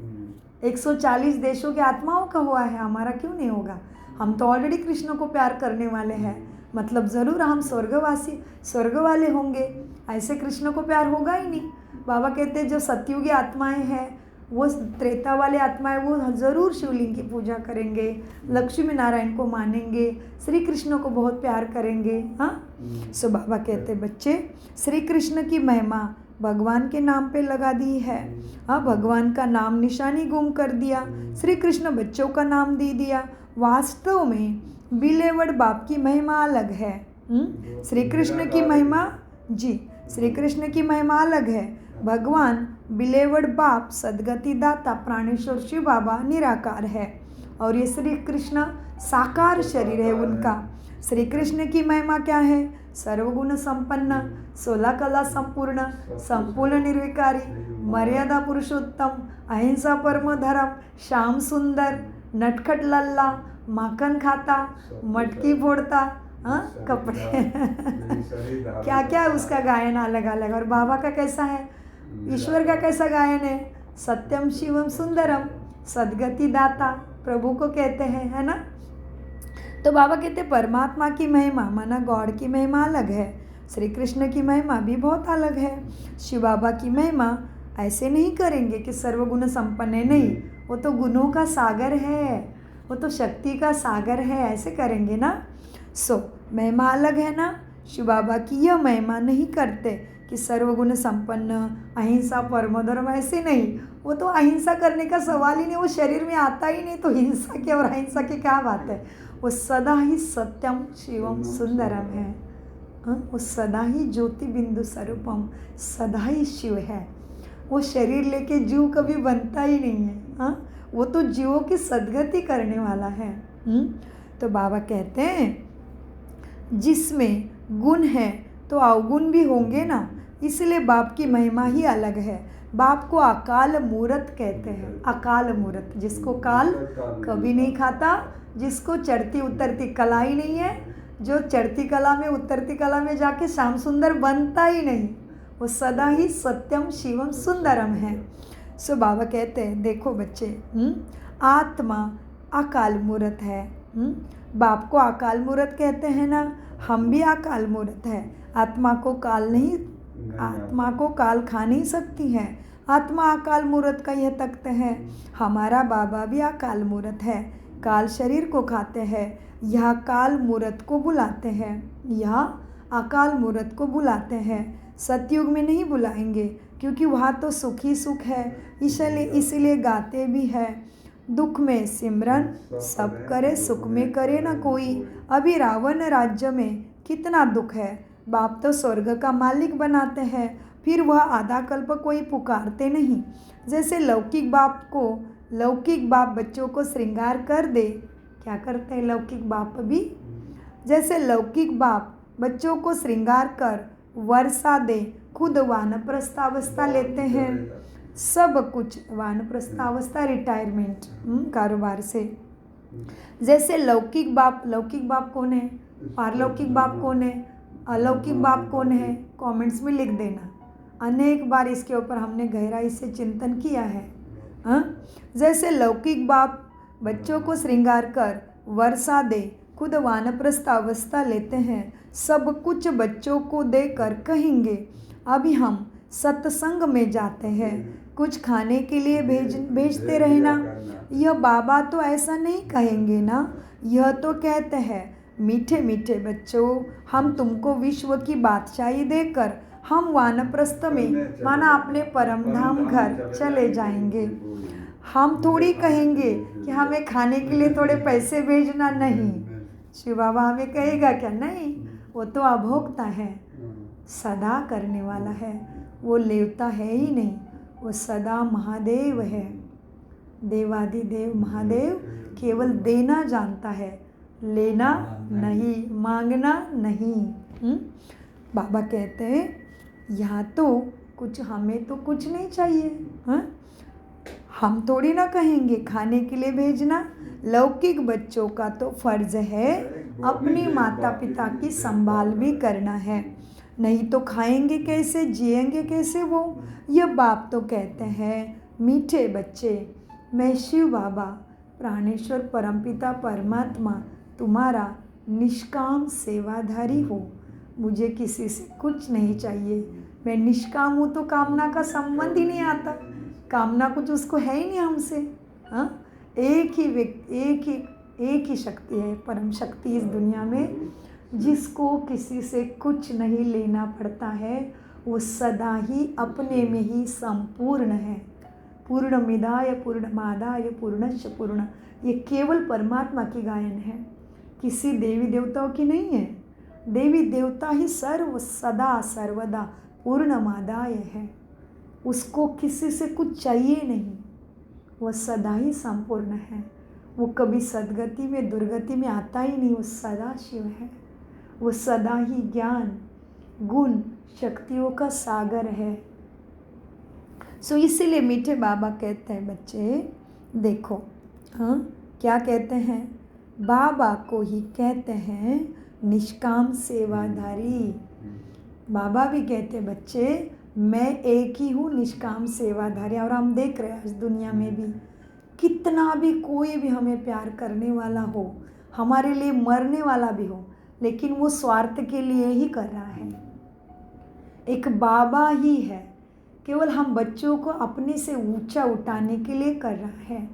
140 देशों की आत्माओं का हुआ है, हमारा क्यों नहीं होगा? हम तो ऑलरेडी कृष्ण को प्यार करने वाले हैं, मतलब ज़रूर हम स्वर्ग वाले होंगे। ऐसे कृष्ण को प्यार होगा ही नहीं। बाबा कहते हैं जो सतयुगी आत्माएं हैं वो त्रेता वाले आत्माएं वो ज़रूर शिवलिंग की पूजा करेंगे, लक्ष्मी नारायण को मानेंगे, श्री कृष्ण को बहुत प्यार करेंगे। हाँ, सो बाबा कहते बच्चे श्री कृष्ण की महिमा भगवान के नाम पे लगा दी है। हाँ, भगवान का नाम निशानी गुम कर दिया, श्री कृष्ण बच्चों का नाम दे दिया। वास्तव में बिलेवड बाप की महिमा अलग है। श्री कृष्ण की महिमा श्री कृष्ण की महिमा अलग है। भगवान बिलेवड बाप सदगति दाता प्राणेश्वर शिव बाबा निराकार है। और ये श्री कृष्ण साकार शरीर है उनका। श्री कृष्ण की महिमा क्या है? सर्वगुण संपन्न, 16 कला संपूर्ण, संपूर्ण निर्विकारी, मर्यादा पुरुषोत्तम, अहिंसा परम धर्म, श्याम सुंदर, नटखट लल्ला, माखन खाता, मटकी फोड़ता, कपड़े क्या क्या उसका गायन अलग अलग। और बाबा का कैसा है? ईश्वर का कैसा गायन है? सत्यम शिवम सुंदरम, सदगति दाता प्रभु को कहते हैं, है ना। तो बाबा कहते हैं परमात्मा की महिमा माना गॉड की महिमा अलग है, श्री कृष्ण की महिमा भी बहुत अलग है। शिव बाबा की महिमा ऐसे नहीं करेंगे कि सर्वगुण संपन्न है, नहीं, वो तो गुणों का सागर है, वो तो शक्ति का सागर है, ऐसे करेंगे ना। महिमा अलग है ना। शिव बाबा की यह महिमा नहीं करते कि सर्वगुण संपन्न, अहिंसा परम धर्म, ऐसे नहीं। वो तो अहिंसा करने का सवाल ही नहीं, वो शरीर में आता ही नहीं, तो हिंसा की और अहिंसा की क्या बात है। वो सदा ही सत्यम शिवम सुंदरम है, वो सदा ही ज्योति बिंदु स्वरूपम, सदा ही शिव है। वो शरीर लेके जीव कभी बनता ही नहीं है, वो तो जीवों की सदगति करने वाला है। तो बाबा कहते हैं जिसमें गुण है तो अवगुण भी होंगे ना, इसलिए बाप की महिमा ही अलग है। बाप को अकाल मूरत कहते हैं, अकाल मूरत, जिसको काल कभी नहीं खाता, जिसको चढ़ती उतरती कला ही नहीं है, जो चढ़ती कला में उतरती कला में जाके श्याम सुंदर बनता ही नहीं, वो सदा ही सत्यम शिवम सुंदरम है। बाबा कहते हैं देखो बच्चे, आत्मा अकाल मूरत है। बाप को अकाल मूरत कहते हैं ना, हम भी अकाल मूरत है। आत्मा को काल नहीं, आत्मा को काल खा नहीं सकती है। आत्मा अकाल मूरत का यह तख्त है। हमारा बाबा भी अकाल मूरत है, काल शरीर को खाते हैं। यह काल मूरत को बुलाते हैं, यह अकाल मूरत को बुलाते हैं। सतयुग में नहीं बुलाएंगे क्योंकि वहाँ तो सुख ही सुख है, इसलिए गाते भी है, दुख में सिमरन सब करे, सुख में करे ना कोई। अभी रावण राज्य में कितना दुख है, बाप तो स्वर्ग का मालिक बनाते हैं, फिर वह आधा कल्प कोई पुकारते नहीं। जैसे लौकिक बाप बच्चों को श्रृंगार कर दे, क्या करते हैं लौकिक बाप भी? जैसे लौकिक बाप बच्चों को श्रृंगार कर वर्षा दे, खुद वानप्रस्थावस्था लेते हैं, सब कुछ वानप्रस्थावस्था, रिटायरमेंट कारोबार से। जैसे लौकिक बाप कौन है, पारलौकिक बाप कौन है, अलौकिक बाप कौन है, कमेंट्स में लिख देना। अनेक बार इसके ऊपर हमने गहराई से चिंतन किया है। जैसे लौकिक बाप बच्चों को श्रृंगार कर वर्षा दे, खुद वानप्रस्थ अवस्था लेते हैं, सब कुछ बच्चों को देकर कहेंगे अभी हम सत्संग में जाते हैं, कुछ खाने के लिए भेजते रहना। यह बाबा तो ऐसा नहीं कहेंगे ना, यह तो कहते हैं मीठे मीठे बच्चों, हम तुमको विश्व की बादशाही देकर हम वानप्रस्थ में माना अपने परम धाम घर चले जाएंगे। हम थोड़ी कहेंगे कि हमें खाने के लिए थोड़े पैसे भेजना, नहीं। शिव बाबा हमें कहेगा क्या? नहीं, वो तो अभोक्ता है, सदा करने वाला है, वो लेवता है ही नहीं, वो सदा महादेव है। देवादिदेव महादेव केवल देना जानता है, लेना नहीं, मांगना नहीं। बाबा कहते हैं यहाँ तो कुछ, हमें तो कुछ नहीं चाहिए। हम थोड़ी ना कहेंगे खाने के लिए भेजना। लौकिक बच्चों का तो फर्ज है अपने माता पिता की संभाल भी करना है, नहीं तो खाएंगे कैसे, जिएंगे कैसे वो। ये बाप तो कहते हैं मीठे बच्चे, मैं शिव बाबा प्राणेश्वर परमपिता परमात्मा तुम्हारा निष्काम सेवाधारी हूँ, मुझे किसी से कुछ नहीं चाहिए। मैं निष्काम हूँ तो कामना का संबंध ही नहीं आता, कामना कुछ उसको है ही नहीं हमसे। एक ही शक्ति है, परम शक्ति इस दुनिया में, जिसको किसी से कुछ नहीं लेना पड़ता है, वो सदा ही अपने में ही संपूर्ण है। पूर्णमिदाय पूर्णमादाय पूर्णस्य पूर्ण, ये केवल परमात्मा की गायन है, किसी देवी देवताओं की नहीं है। देवी देवता ही सर्व सदा सर्वदा पूर्णमादाय है, उसको किसी से कुछ चाहिए नहीं, वह सदा ही संपूर्ण है। वो कभी सदगति में दुर्गति में आता ही नहीं। वो सदा शिव है, वो सदा ही ज्ञान गुण शक्तियों का सागर है। सो इसीलिए मीठे बाबा कहते हैं बच्चे देखो, हाँ क्या कहते हैं, बाबा को ही कहते हैं निष्काम सेवाधारी। बाबा भी कहते हैं बच्चे मैं एक ही हूँ निष्काम सेवाधारी। और हम देख रहे हैं आज दुनिया में भी कितना भी कोई भी हमें प्यार करने वाला हो, हमारे लिए मरने वाला भी हो, लेकिन वो स्वार्थ के लिए ही कर रहा है। एक बाबा ही है, केवल हम बच्चों को अपने से ऊंचा उठाने के लिए कर रहा है,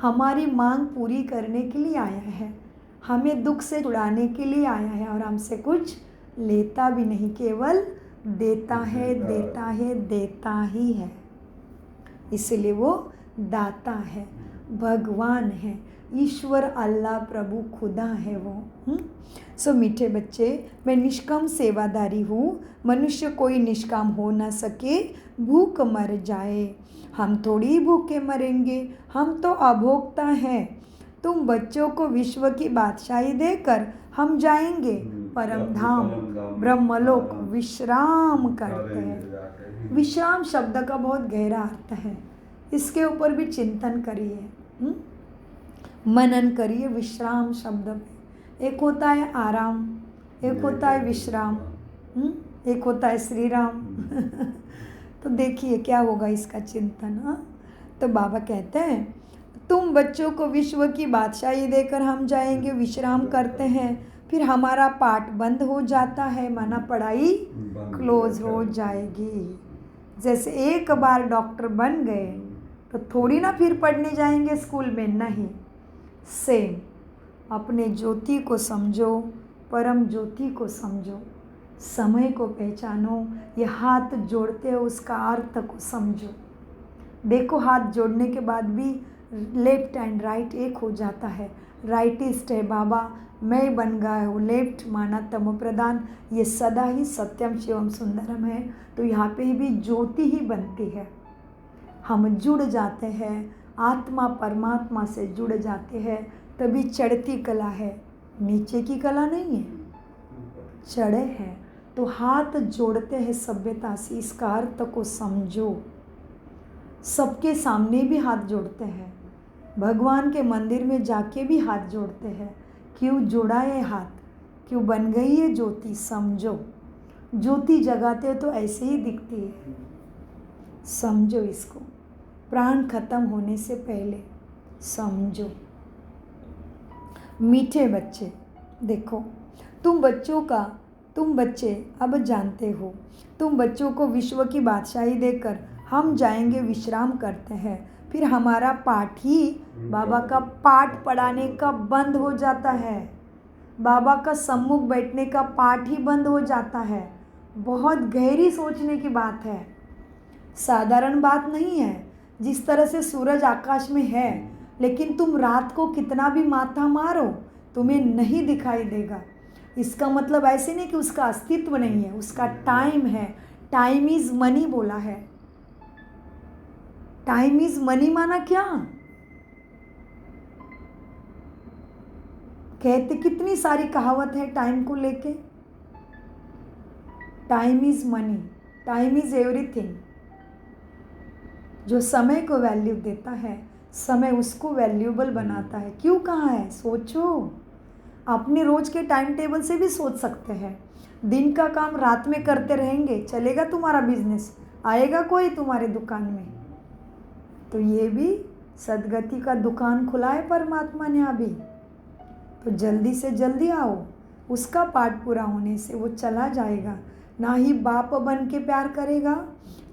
हमारी मांग पूरी करने के लिए आया है, हमें दुख से छुड़ाने के लिए आया है। और हमसे कुछ लेता भी नहीं, केवल देता है देता है देता ही है। इसलिए वो दाता है, भगवान है, ईश्वर अल्लाह प्रभु खुदा है वो। सो मीठे बच्चे, मैं निष्काम सेवादारी हूँ। मनुष्य कोई निष्काम हो ना सके, भूख मर जाए। हम थोड़ी भूखे मरेंगे, हम तो अभोक्ता हैं। तुम बच्चों को विश्व की बादशाही देकर हम जाएंगे परम धाम ब्रह्मलोक विश्राम करते हैं। विश्राम शब्द का बहुत गहरा अर्थ है, इसके ऊपर भी चिंतन करिए, मनन करिए। विश्राम शब्द में एक होता है आराम, एक होता है विश्राम, एक होता है श्री राम। तो देखिए क्या होगा इसका चिंतन। तो बाबा कहते हैं तुम बच्चों को विश्व की बादशाही देकर हम जाएंगे, विश्राम करते हैं, फिर हमारा पाठ बंद हो जाता है, माना पढ़ाई क्लोज हो जाएगी। जैसे एक बार डॉक्टर बन गए तो थोड़ी ना फिर पढ़ने जाएंगे स्कूल में, नहीं। सेम अपने ज्योति को समझो, परम ज्योति को समझो, समय को पहचानो। ये हाथ जोड़ते हो उसका अर्थ को समझो। देखो हाथ जोड़ने के बाद भी लेफ्ट एंड राइट एक हो जाता है। राइटिस्ट है बाबा, मैं बन गया हूँ लेफ्ट, माना तमो प्रधान। ये सदा ही सत्यम शिवम सुंदरम है। तो यहाँ पे भी ज्योति ही बनती है। हम जुड़ जाते हैं, आत्मा परमात्मा से जुड़ जाते हैं, तभी चढ़ती कला है, नीचे की कला नहीं है, चढ़े हैं। तो हाथ जोड़ते हैं सभ्यता से, इसका अर्थ को समझो। सबके सामने भी हाथ जोड़ते हैं, भगवान के मंदिर में जाके भी हाथ जोड़ते हैं। क्यों जोड़ा ये हाथ, क्यों बन गई है ज्योति, समझो। ज्योति जगाते हो तो ऐसे ही दिखती है, समझो इसको। प्राण खत्म होने से पहले समझो। मीठे बच्चे देखो, तुम बच्चे अब जानते हो, तुम बच्चों को विश्व की बादशाही देकर हम जाएंगे, विश्राम करते हैं, फिर हमारा पाठ ही बाबा का पाठ पढ़ाने का बंद हो जाता है। बाबा का सम्मुख बैठने का पाठ ही बंद हो जाता है। बहुत गहरी सोचने की बात है, साधारण बात नहीं है। जिस तरह से सूरज आकाश में है, लेकिन तुम रात को कितना भी माथा मारो तुम्हें नहीं दिखाई देगा। इसका मतलब ऐसे नहीं कि उसका अस्तित्व नहीं है, उसका टाइम है। टाइम इज मनी बोला है। टाइम इज मनी माना क्या, कहते कितनी सारी कहावत है टाइम को लेके। Time is money, time is everything. जो समय को वैल्यू देता है, समय उसको वैल्यूएबल बनाता है। क्यों कहा है, सोचो। अपने रोज के टाइम टेबल से भी सोच सकते हैं। दिन का काम रात में करते रहेंगे, चलेगा तुम्हारा बिजनेस, आएगा कोई तुम्हारे दुकान में? तो ये भी सदगति का दुकान खुला है परमात्मा ने अभी। तो जल्दी से जल्दी आओ, उसका पाठ पूरा होने से वो चला जाएगा। ना ही बाप बन के प्यार करेगा,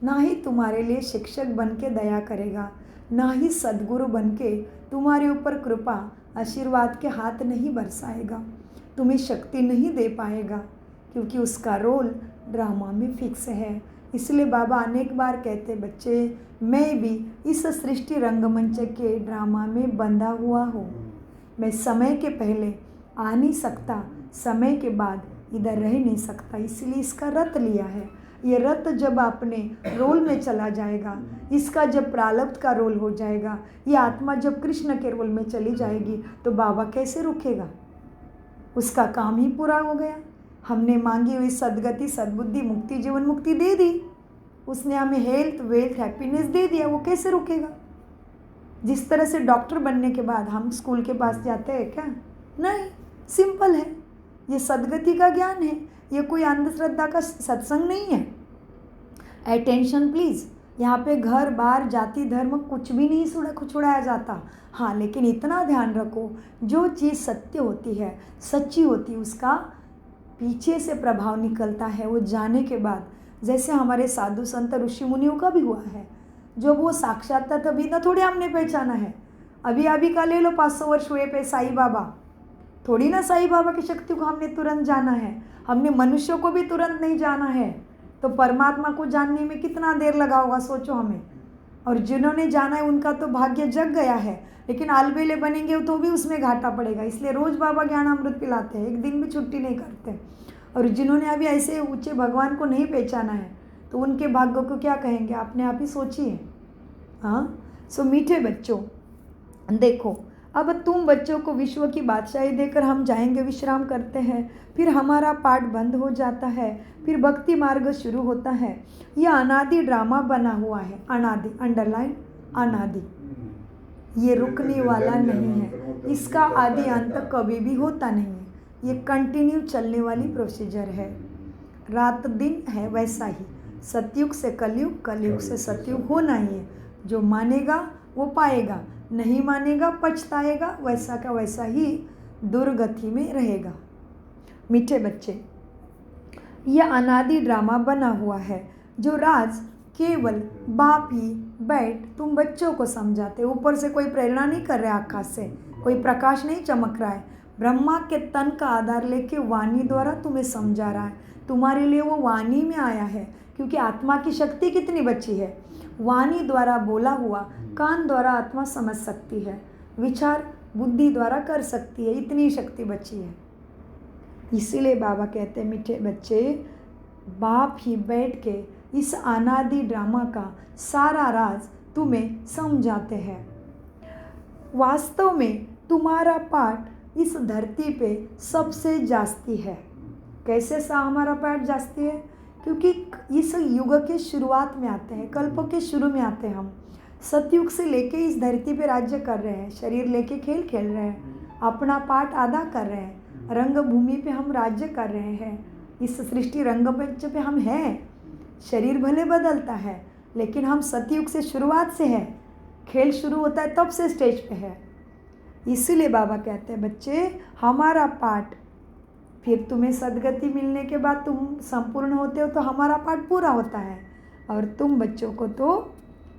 ना ही तुम्हारे लिए शिक्षक बन के दया करेगा, ना ही सद्गुरु बन के तुम्हारे ऊपर कृपा आशीर्वाद के हाथ नहीं बरसाएगा, तुम्हें शक्ति नहीं दे पाएगा, क्योंकि उसका रोल ड्रामा में फिक्स है। इसलिए बाबा अनेक बार कहते, बच्चे मैं भी इस सृष्टि रंगमंच के ड्रामा में बंधा हुआ हूँ। मैं समय के पहले आ नहीं सकता, समय के बाद इधर रह नहीं सकता, इसलिए इसका रत लिया है। ये रथ जब अपने रोल में चला जाएगा, इसका जब प्रारब्ध का रोल हो जाएगा, ये आत्मा जब कृष्ण के रोल में चली जाएगी, तो बाबा कैसे रुकेगा? उसका काम ही पूरा हो गया। हमने मांगी हुई सद्गति, सद्बुद्धि, मुक्ति, जीवन मुक्ति दे दी। उसने हमें हेल्थ, वेल्थ, हैप्पीनेस दे दिया। वो कैसे रुकेगा? जिस तरह से डॉक्टर बनने के बाद हम स्कूल के पास जाते हैं क्या? नहीं, सिंपल है। ये सद्गति का ज्ञान है, ये कोई अंधश्रद्धा का सत्संग नहीं है। Attention please. यहाँ पे घर बार जाति धर्म कुछ भी नहीं छुड़ाया जाता। हाँ, लेकिन इतना ध्यान रखो, जो चीज़ सत्य होती है, सच्ची होती है, उसका पीछे से प्रभाव निकलता है। वो जाने के बाद, जैसे हमारे साधु संत ऋषि मुनियों का भी हुआ है, जब वो साक्षात था तभी ना थोड़ी हमने पहचाना है। अभी का ले लो, 500 वर्ष हुए पे साईं बाबा, थोड़ी ना साईं बाबा की शक्ति को हमने तुरंत जाना है। हमने मनुष्यों को भी तुरंत नहीं जाना है, तो परमात्मा को जानने में कितना देर लगा होगा, सोचो हमें। और जिन्होंने जाना है उनका तो भाग्य जग गया है, लेकिन आलबेले बनेंगे तो भी उसमें घाटा पड़ेगा। इसलिए रोज़ बाबा ज्ञानामृत पिलाते हैं, एक दिन भी छुट्टी नहीं करते। और जिन्होंने अभी ऐसे ऊंचे भगवान को नहीं पहचाना है, तो उनके भाग्य को क्या कहेंगे? अपने आप ही सोचिए। हाँ, सो मीठे बच्चों, देखो, अब तुम बच्चों को विश्व की बादशाही देकर हम जाएंगे, विश्राम करते हैं, फिर हमारा पाठ बंद हो जाता है, फिर भक्ति मार्ग शुरू होता है। यह अनादि ड्रामा बना हुआ है। अनादि, अंडरलाइन, अनादि, ये रुकने वाला नहीं है। इसका आदि अंत कभी भी होता नहीं है। ये कंटिन्यू चलने वाली प्रोसीजर है। रात दिन है वैसा ही, सतयुग से कलयुग, कलयुग से सतयुग होना ही है। जो मानेगा वो पाएगा, नहीं मानेगा पछताएगा, वैसा का वैसा ही दुर्गति में रहेगा। मीठे बच्चे, यह अनादि ड्रामा बना हुआ है, जो राज केवल बाप ही बैठ तुम बच्चों को समझाते। ऊपर से कोई प्रेरणा नहीं कर रहा, आकाश से कोई प्रकाश नहीं चमक रहा है। ब्रह्मा के तन का आधार लेके वाणी द्वारा तुम्हें समझा रहा है। तुम्हारे लिए वो वाणी में आया है, क्योंकि आत्मा की शक्ति कितनी बची है? वाणी द्वारा बोला हुआ, कान द्वारा आत्मा समझ सकती है, विचार बुद्धि द्वारा कर सकती है, इतनी शक्ति बची है। इसीलिए बाबा कहते हैं, मीठे बच्चे, बाप ही बैठ के इस अनादि ड्रामा का सारा राज तुम्हें समझाते हैं। वास्तव में तुम्हारा पाठ इस धरती पे सबसे जास्ती है। कैसे सा हमारा पाठ जास्ती है? क्योंकि इस युग के शुरुआत में आते हैं, कल्प के शुरू में आते हैं। हम सतयुग से लेके इस धरती पे राज्य कर रहे हैं, शरीर लेके खेल खेल रहे हैं, अपना पाठ अदा कर रहे हैं, रंगभूमि पे हम राज्य कर रहे हैं। इस सृष्टि रंगमंच पे हम हैं। शरीर भले बदलता है, लेकिन हम सतयुग से शुरुआत से हैं। खेल शुरू होता है तब से स्टेज पे है। इसीलिए बाबा कहते हैं, बच्चे, हमारा पाठ, फिर तुम्हें सद्गति मिलने के बाद तुम संपूर्ण होते हो, तो हमारा पाठ पूरा होता है। और तुम बच्चों को तो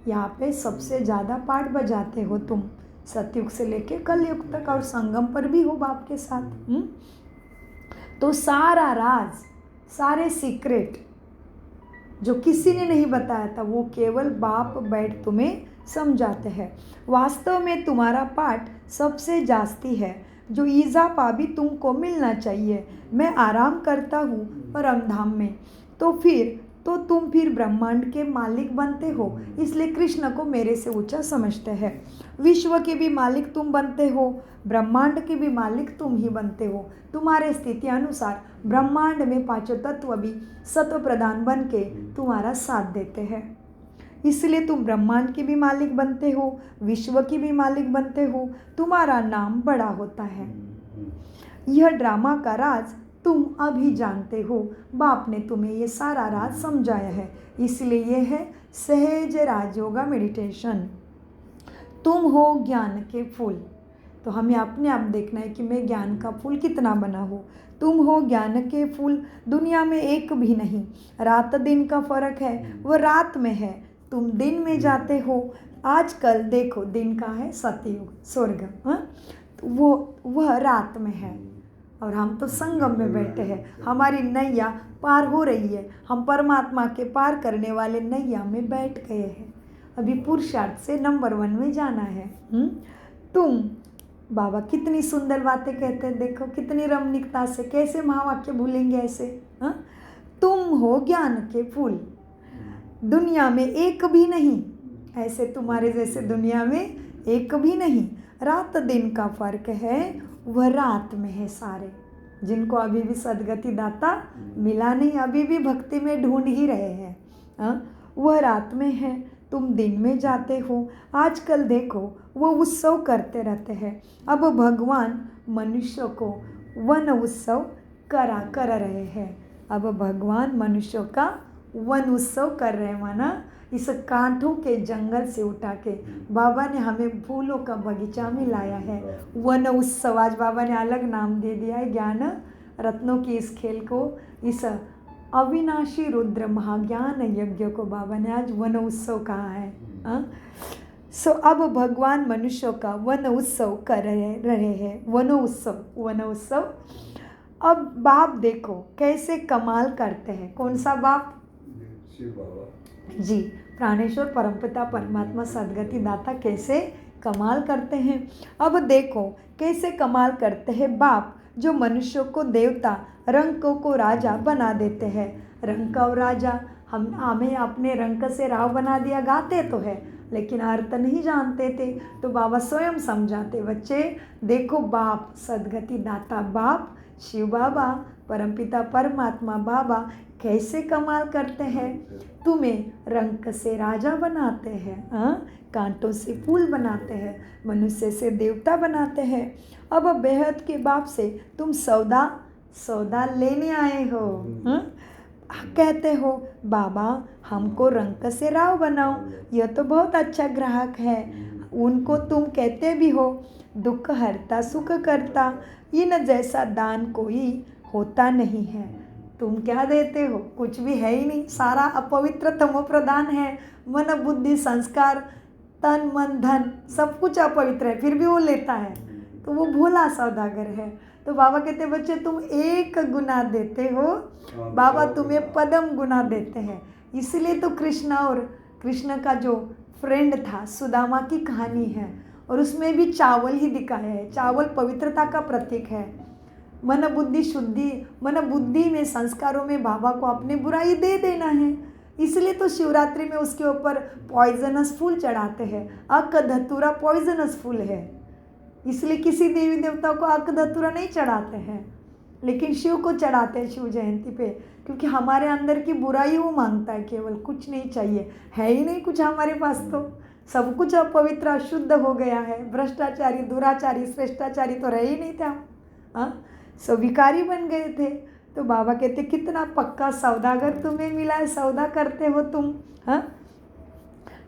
यहाँ पे सबसे ज़्यादा पाठ बजाते हो तुम, सतयुग से लेके कलयुग तक, और संगम पर भी हो बाप के साथ। तो सारा राज, सारे सीक्रेट जो किसी ने नहीं बताया था, वो केवल बाप बैठ तुम्हें समझाते हैं। वास्तव में तुम्हारा पाठ सबसे जास्ती है, जो ईज़ाफा भी तुमको मिलना चाहिए। मैं आराम करता हूँ परम धाम में, तो तुम फिर ब्रह्मांड के मालिक बनते हो। इसलिए कृष्ण को मेरे से ऊंचा समझते हैं। विश्व के भी मालिक तुम बनते हो, ब्रह्मांड के भी मालिक तुम ही बनते हो। तुम्हारे स्थिति अनुसार ब्रह्मांड में पांचों तत्व भी सत्व प्रधान बन के तुम्हारा साथ देते हैं। इसलिए तुम ब्रह्मांड के भी मालिक बनते हो, विश्व की भी मालिक बनते हो। तुम्हारा नाम बड़ा होता है। यह ड्रामा का राज तुम अभी जानते हो। बाप ने तुम्हें ये सारा राज समझाया है। इसलिए यह है सहज राजयोगा मेडिटेशन। तुम हो ज्ञान के फूल। तो हमें अपने आप देखना है कि मैं ज्ञान का फूल कितना बना हूँ। तुम हो ज्ञान के फूल, दुनिया में एक भी नहीं। रात दिन का फर्क है, वो रात में है, तुम दिन में जाते हो। आजकल देखो, दिन का है सतयुग, स्वर्ग, वह रात में है, और हम तो संगम में बैठे हैं। हमारी नैया पार हो रही है, हम परमात्मा के पार करने वाले नैया में बैठ गए हैं। अभी पुरुषार्थ से नंबर 1 में जाना है। तुम, बाबा कितनी सुंदर बातें कहते हैं, देखो कितनी रमणीकता से, कैसे महावाक्य भूलेंगे ऐसे। तुम हो ज्ञान के फूल, दुनिया में एक भी नहीं, ऐसे तुम्हारे जैसे दुनिया में एक भी नहीं। रात दिन का फर्क है, वह रात में है सारे। जिनको अभी भी सदगति दाता मिला नहीं, अभी भी भक्ति में ढूंढ ही रहे हैं, वह रात में है, तुम दिन में जाते हो। आजकल देखो वो उत्सव करते रहते हैं। अब भगवान मनुष्य को वन उत्सव कर रहे हैं। अब भगवान मनुष्यों का वन उत्सव कर रहे हैं, माना इस कांटों के जंगल से उठा के बाबा ने हमें फूलों का बगीचा में लाया है। वन उत्सव आज बाबा ने अलग नाम दे दिया है। ज्ञान रत्नों की इस खेल को, इस अविनाशी रुद्र महाज्ञान यज्ञ को बाबा ने आज वन उत्सव कहा है। सो अब भगवान मनुष्यों का वन उत्सव कर रहे हैं। वन उत्सव। अब बाप देखो कैसे कमाल करते हैं। कौन सा बाप? शिव बाबा जी, प्राणेश्वर परमपिता परमात्मा सदगति दाता कैसे कमाल करते हैं। अब देखो कैसे कमाल करते हैं बाप, जो मनुष्यों को देवता, रंकों को राजा बना देते हैं। रंक और राजा, हमें अपने रंक से राव बना दिया। गाते तो है लेकिन अर्थ नहीं जानते थे, तो बाबा स्वयं समझाते, बच्चे देखो बाप सदगति दाता बाप शिव बाबा परमपिता परमात्मा बाबा कैसे कमाल करते हैं। तुम्हें रंक से राजा बनाते हैं, कांटों से फूल बनाते हैं, मनुष्य से देवता बनाते हैं। अब बेहद के बाप से तुम सौदा लेने आए हो। कहते हो बाबा हमको रंक से राव बनाओ, यह तो बहुत अच्छा ग्राहक है। उनको तुम कहते भी हो दुख हरता सुख करता, इन जैसा दान कोई होता नहीं है। तुम क्या देते हो? कुछ भी है ही नहीं, सारा अपवित्र तमो प्रधान है। मन बुद्धि संस्कार तन मन धन सब कुछ अपवित्र है, फिर भी वो लेता है, तो वो भोला सौदागर है। तो बाबा कहते बच्चे तुम एक गुना देते हो, बाबा तुम्हें पदम गुना देते हैं। इसलिए तो कृष्ण का जो फ्रेंड था सुदामा की कहानी है, और उसमें भी चावल ही दिखाया है। चावल पवित्रता का प्रतीक है। मन बुद्धि शुद्धि, मन बुद्धि में संस्कारों में बाबा को अपनी बुराई दे देना है। इसलिए तो शिवरात्रि में उसके ऊपर पॉइजनस फूल चढ़ाते हैं। अक धतूरा पॉइजनस फूल है, इसलिए किसी देवी देवता को अक धतूरा नहीं चढ़ाते हैं, लेकिन शिव को चढ़ाते हैं शिव जयंती पे, क्योंकि हमारे अंदर की बुराई वो मांगता है। केवल कुछ नहीं चाहिए, है ही नहीं कुछ हमारे पास, तो सब कुछ अपवित्र अशुद्ध हो गया है। भ्रष्टाचारी दुराचारी श्रेष्ठाचारी तो रहे ही नहीं थे हम, सो विकारी बन गए थे। तो बाबा कहते कितना पक्का सौदागर तुम्हें मिला है, सौदा करते हो तुम।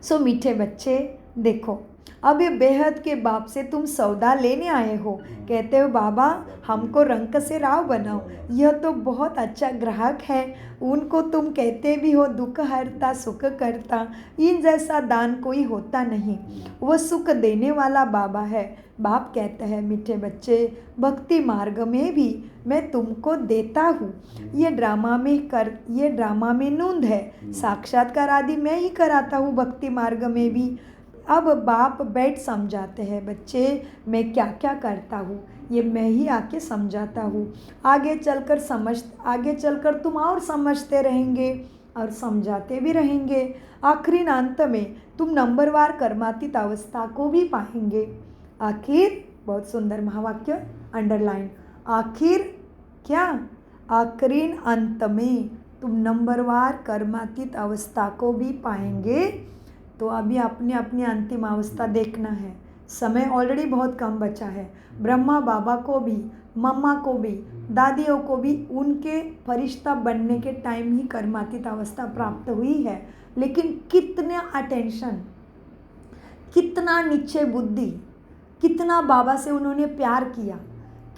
सो मीठे बच्चे देखो, अब ये बेहद के बाप से तुम सौदा लेने आए हो। कहते हो बाबा हमको रंक से राव बनाओ, यह तो बहुत अच्छा ग्राहक है। उनको तुम कहते भी हो दुख हरता सुख करता, इन जैसा दान कोई होता नहीं। वह सुख देने वाला बाबा है। बाप कहते हैं मीठे बच्चे भक्ति मार्ग में भी मैं तुमको देता हूँ। ये ड्रामा में नूंद है, साक्षात्कार आदि मैं ही कराता हूँ भक्ति मार्ग में भी। अब बाप बैठ समझाते हैं बच्चे मैं क्या क्या करता हूँ, ये मैं ही आके समझाता हूँ। आगे चलकर तुम और समझते रहेंगे और समझाते भी रहेंगे। आखिरी अंत में तुम नंबरवार कर्मातीत अवस्था को भी पाएंगे। आखिर बहुत सुंदर महावाक्य अंडरलाइन, आखिरी अंत में तुम नंबरवार कर्मातीत अवस्था को भी पाएंगे। तो अभी अपनी अपनी अंतिम अवस्था देखना है। समय ऑलरेडी बहुत कम बचा है। ब्रह्मा बाबा को भी, मम्मा को भी, दादियों को भी उनके फरिश्ता बनने के टाइम ही कर्मातीत अवस्था प्राप्त हुई है। लेकिन कितना अटेंशन, कितना निश्चय बुद्धि, कितना बाबा से उन्होंने प्यार किया,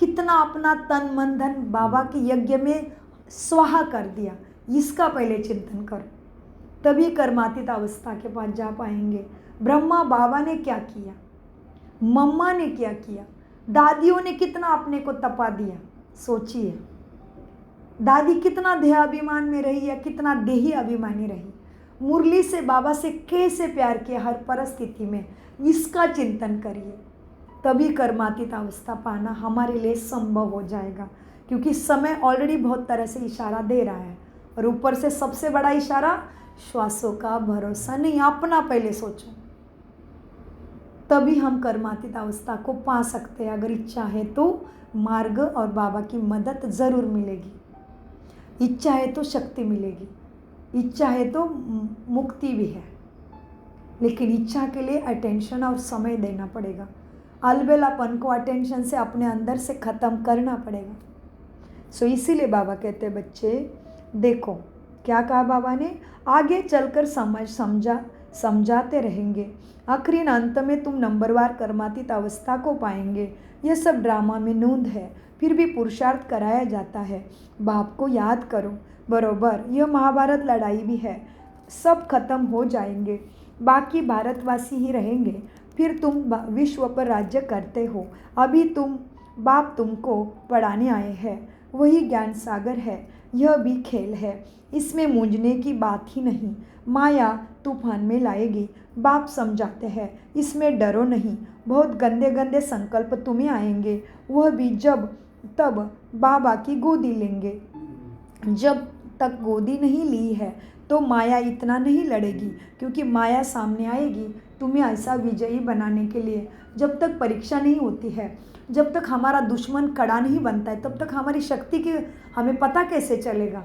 कितना अपना तन मन धन बाबा के यज्ञ में स्वाहा कर दिया, इसका पहले चिंतन करो, तभी कर्मातीत अवस्था के पास जा पाएंगे। ब्रह्मा बाबा ने क्या किया, मम्मा ने क्या किया, दादियों ने कितना अपने को तपा दिया। सोचिए दादी कितना देहाभिमान में रही या कितना देही अभिमानी रही। मुरली से बाबा से कैसे प्यार किया हर परिस्थिति में, इसका चिंतन करिए, तभी कर्मातीत अवस्था पाना हमारे लिए संभव हो जाएगा। क्योंकि समय ऑलरेडी बहुत तरह से इशारा दे रहा है और ऊपर से सबसे बड़ा इशारा, श्वासों का भरोसा नहीं, अपना पहले सोचो, तभी हम कर्मातीत अवस्था को पा सकते हैं। अगर इच्छा है तो मार्ग और बाबा की मदद ज़रूर मिलेगी, इच्छा है तो शक्ति मिलेगी, इच्छा है तो मुक्ति भी है, लेकिन इच्छा के लिए अटेंशन और समय देना पड़ेगा। अलबेलापन को अटेंशन से अपने अंदर से ख़त्म करना पड़ेगा। सो इसीलिए बाबा कहते हैं बच्चे देखो, क्या कहा बाबा ने, आगे चलकर समझाते रहेंगे, आखिरी अंत में तुम नंबरवार कर्मातीत अवस्था को पाएंगे। यह सब ड्रामा में नूंद है, फिर भी पुरुषार्थ कराया जाता है। बाप को याद करो, बरोबर यह महाभारत लड़ाई भी है, सब खत्म हो जाएंगे, बाकी भारतवासी ही रहेंगे, फिर तुम विश्व पर राज्य करते हो। अभी बाप तुमको पढ़ाने आए हैं, वही ज्ञान सागर है, यह भी खेल है, इसमें मूंझने की बात ही नहीं। माया तूफान में लाएगी, बाप समझाते हैं, इसमें डरो नहीं। बहुत गंदे गंदे संकल्प तुम्हें आएंगे, वह भी तब बाबा की गोदी लेंगे। जब तक गोदी नहीं ली है तो माया इतना नहीं लड़ेगी, क्योंकि माया सामने आएगी तुम्हें ऐसा विजयी बनाने के लिए। जब तक परीक्षा नहीं होती है, जब तक हमारा दुश्मन कड़ा नहीं बनता है, तब तक हमारी शक्ति की हमें पता कैसे चलेगा।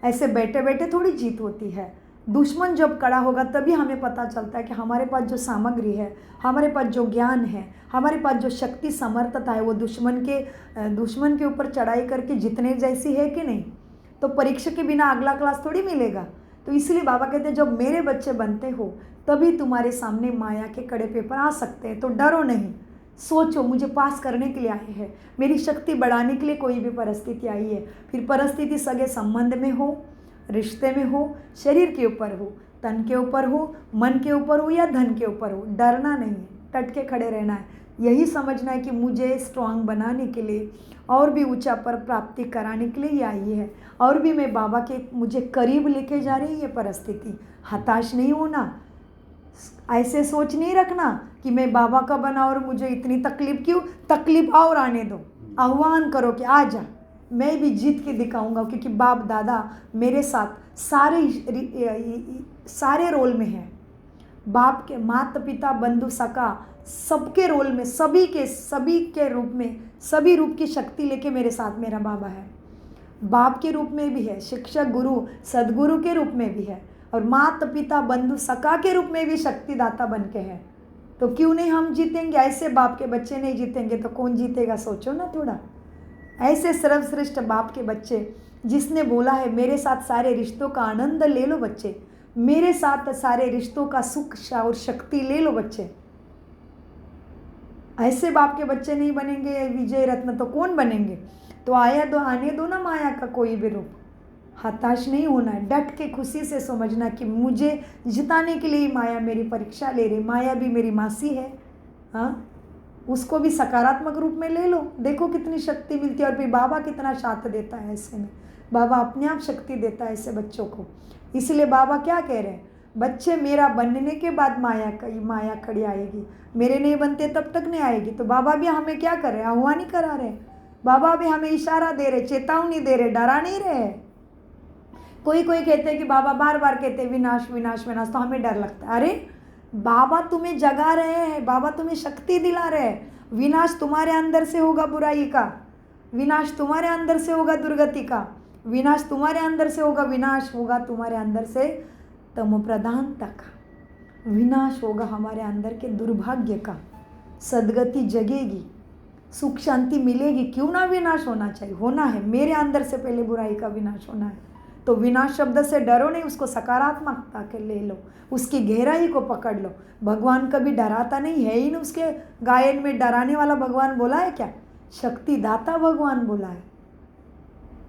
ऐसे बैठे बैठे थोड़ी जीत होती है। दुश्मन जब कड़ा होगा तभी हमें पता चलता है कि हमारे पास जो सामग्री है, हमारे पास जो ज्ञान है, हमारे पास जो शक्ति समर्थता है, वो दुश्मन के ऊपर चढ़ाई करके जितने जैसी है कि नहीं। तो परीक्षा के बिना अगला क्लास थोड़ी मिलेगा। तो इसलिए बाबा कहते हैं जब मेरे बच्चे बनते हो तभी तुम्हारे सामने माया के कड़े पेपर आ सकते हैं। तो डरो नहीं, सोचो मुझे पास करने के लिए आए हैं, मेरी शक्ति बढ़ाने के लिए कोई भी परिस्थिति आई है। फिर परिस्थिति सगे संबंध में हो, रिश्ते में हो, शरीर के ऊपर हो, तन के ऊपर हो, मन के ऊपर हो या धन के ऊपर हो, डरना नहीं है, डट के खड़े रहना है। यही समझना है कि मुझे स्ट्रांग बनाने के लिए और भी ऊंचा पर प्राप्ति कराने के लिए ये आई है, और भी मैं बाबा के मुझे करीब लेके जा रही है परिस्थिति। हताश नहीं होना, ऐसे सोच नहीं रखना कि मैं बाबा का बना और मुझे इतनी तकलीफ क्यों, तकलीफ और आने दो, आह्वान करो कि आ जा, मैं भी जीत के दिखाऊंगा, क्योंकि बाप दादा मेरे साथ सारे रोल में हैं। बाप के माता पिता बंधु सखा सबके रोल में, सभी के रूप में, सभी रूप की शक्ति लेके मेरे साथ मेरा बाबा है। बाप के रूप में भी है, शिक्षक गुरु सदगुरु के रूप में भी है, और माता पिता बंधु सखा के रूप में भी शक्तिदाता बन के हैं। तो क्यों नहीं हम जीतेंगे। ऐसे बाप के बच्चे नहीं जीतेंगे तो कौन जीतेगा, सोचो ना थोड़ा। ऐसे सर्वश्रेष्ठ बाप के बच्चे, जिसने बोला है मेरे साथ सारे रिश्तों का आनंद ले लो बच्चे, मेरे साथ सारे रिश्तों का सुख और शक्ति ले लो बच्चे। ऐसे बाप के बच्चे नहीं बनेंगे विजय रत्न तो कौन बनेंगे। तो आने दो ना माया का कोई भी रूप, हताश नहीं होना है, डट के खुशी से समझना कि मुझे जिताने के लिए माया मेरी परीक्षा ले रही। माया भी मेरी मासी है, हाँ, उसको भी सकारात्मक रूप में ले लो, देखो कितनी शक्ति मिलती है। और फिर बाबा कितना साथ देता है ऐसे में, बाबा अपने आप शक्ति देता है ऐसे बच्चों को। इसलिए बाबा क्या कह रहे हैं, बच्चे मेरा बनने के बाद माया खड़ी आएगी, मेरे नहीं बनते तब तक नहीं आएगी। तो बाबा भी हमें क्या कर रहे हैं, आह्वान नहीं करा रहे, बाबा भी हमें इशारा दे रहे, चेतावनी दे रहे, डरा नहीं रहे। कोई कहते हैं कि बाबा बार बार कहते हैं विनाश विनाश विनाश, तो हमें डर लगता है। अरे बाबा तुम्हें जगा रहे हैं, बाबा तुम्हें शक्ति दिला रहे हैं। विनाश तुम्हारे अंदर से होगा बुराई का, विनाश तुम्हारे अंदर से होगा दुर्गति का, विनाश तुम्हारे अंदर से होगा, विनाश होगा तुम्हारे अंदर से तमो प्रधानता का, विनाश होगा हमारे अंदर के दुर्भाग्य का, सदगति जगेगी, सुख शांति मिलेगी। क्यों ना विनाश होना चाहिए, होना है, मेरे अंदर से पहले बुराई का विनाश होना है। तो विनाश शब्द से डरो नहीं, उसको सकारात्मकता के ले लो, उसकी गहराई को पकड़ लो। भगवान कभी डराता नहीं है ही नहीं, उसके गायन में डराने वाला भगवान बोला है क्या, शक्तिदाता भगवान बोला है।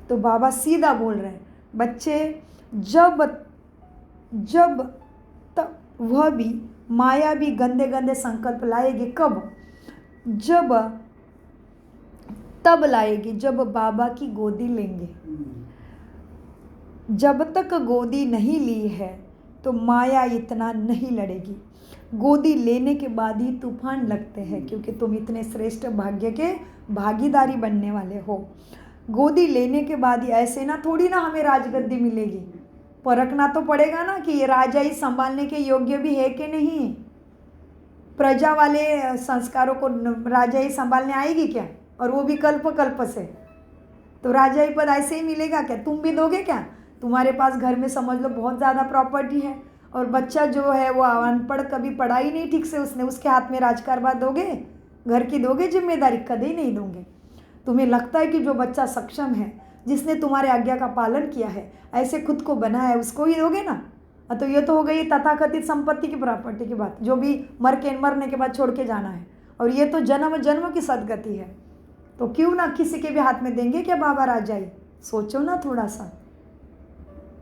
तो बाबा सीधा बोल रहे हैं, बच्चे जब तब वह भी माया भी गंदे गंदे संकल्प लाएगी, कब, तब लाएगी जब बाबा की गोदी लेंगे। जब तक गोदी नहीं ली है तो माया इतना नहीं लड़ेगी, गोदी लेने के बाद ही तूफान लगते हैं, क्योंकि तुम इतने श्रेष्ठ भाग्य के भागीदारी बनने वाले हो। गोदी लेने के बाद ही ऐसे ना थोड़ी ना हमें राजगद्दी मिलेगी, परखना तो पड़ेगा ना कि ये राजा ही संभालने के योग्य भी है कि नहीं। प्रजा वाले संस्कारों को राजा ही संभालने आएगी क्या, और वो भी कल्प कल्प से। तो राजा ही पद ऐसे ही मिलेगा क्या, तुम भी दोगे क्या। तुम्हारे पास घर में समझ लो बहुत ज़्यादा प्रॉपर्टी है और बच्चा जो है वो अनपढ़, कभी पढ़ाई नहीं ठीक से उसने, उसके हाथ में राजकारभार दोगे, घर की दोगे जिम्मेदारी, कभी नहीं दोगे। तुम्हें लगता है कि जो बच्चा सक्षम है, जिसने तुम्हारे आज्ञा का पालन किया है, ऐसे खुद को बनाया है, उसको ही दोगे ना। तो ये तो हो गई तथाकथित संपत्ति की प्रॉपर्टी की बात, जो भी मरने के बाद छोड़ के जाना है, और ये तो जन्म जन्म की सदगति है। तो क्यों ना किसी के भी हाथ में देंगे क्या बाबा राजाई। सोचो ना थोड़ा सा,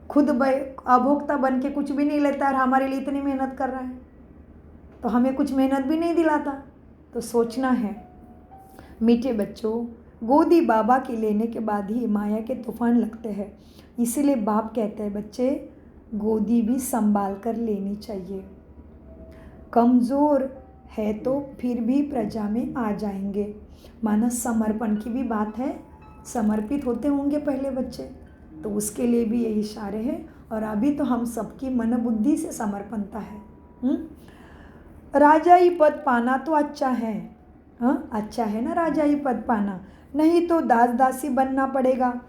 खुद अभोक्ता बन के कुछ भी नहीं लेता और हमारे लिए इतनी मेहनत कर रहा है, तो हमें कुछ मेहनत भी नहीं दिलाता। तो सोचना है। मीठे बच्चों, गोदी बाबा की लेने के बाद ही माया के तूफान लगते हैं। इसीलिए बाप कहते हैं बच्चे गोदी भी संभाल कर लेनी चाहिए। कमज़ोर है तो फिर भी प्रजा में आ जाएंगे। माना समर्पण की भी बात है, समर्पित होते होंगे पहले बच्चे, तो उसके लिए भी ये इशारे हैं। और अभी तो हम सबकी मन बुद्धि से समर्पणता है। राजाई पद पाना तो अच्छा है, हाँ अच्छा है ना राजाई पद पाना, नहीं तो दास दासी बनना पड़ेगा।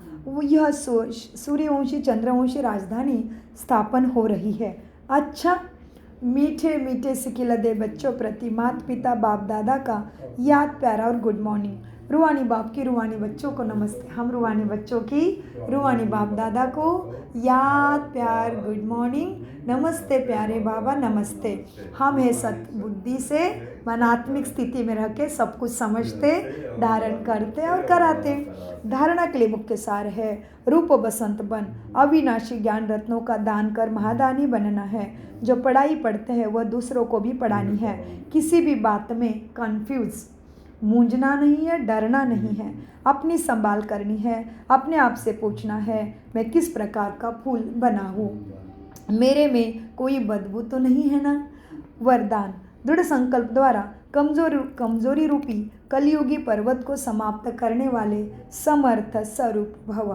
यह सूर्यवंशी चंद्रवंशी राजधानी स्थापन हो रही है। अच्छा, मीठे मीठे सिकिलदे बच्चों प्रति माता पिता बाप दादा का याद प्यारा और गुड मॉर्निंग। रूहानी बाप की रूहानी बच्चों को नमस्ते। हम रूहानी बच्चों की रूहानी बाप दादा को याद प्यार गुड मॉर्निंग, नमस्ते प्यारे बाबा नमस्ते। हम है सत बुद्धि से मनात्मिक स्थिति में रह के सब कुछ समझते, धारण करते और कराते। धारणा के लिए मुख्य सार है रूप बसंत बन, अविनाशी ज्ञान रत्नों का दान कर महादानी बनना है। जो पढ़ाई पढ़ते हैं वह दूसरों को भी पढ़ानी है। किसी भी बात में कंफ्यूज मूंझना नहीं है, डरना नहीं है, अपनी संभाल करनी है। अपने आप से पूछना है मैं किस प्रकार का फूल बना हूँ, मेरे में कोई बदबू तो नहीं है ना। वरदान, दृढ़ संकल्प द्वारा कमजोरी रूपी कलयुगी पर्वत को समाप्त करने वाले समर्थ स्वरूप भव।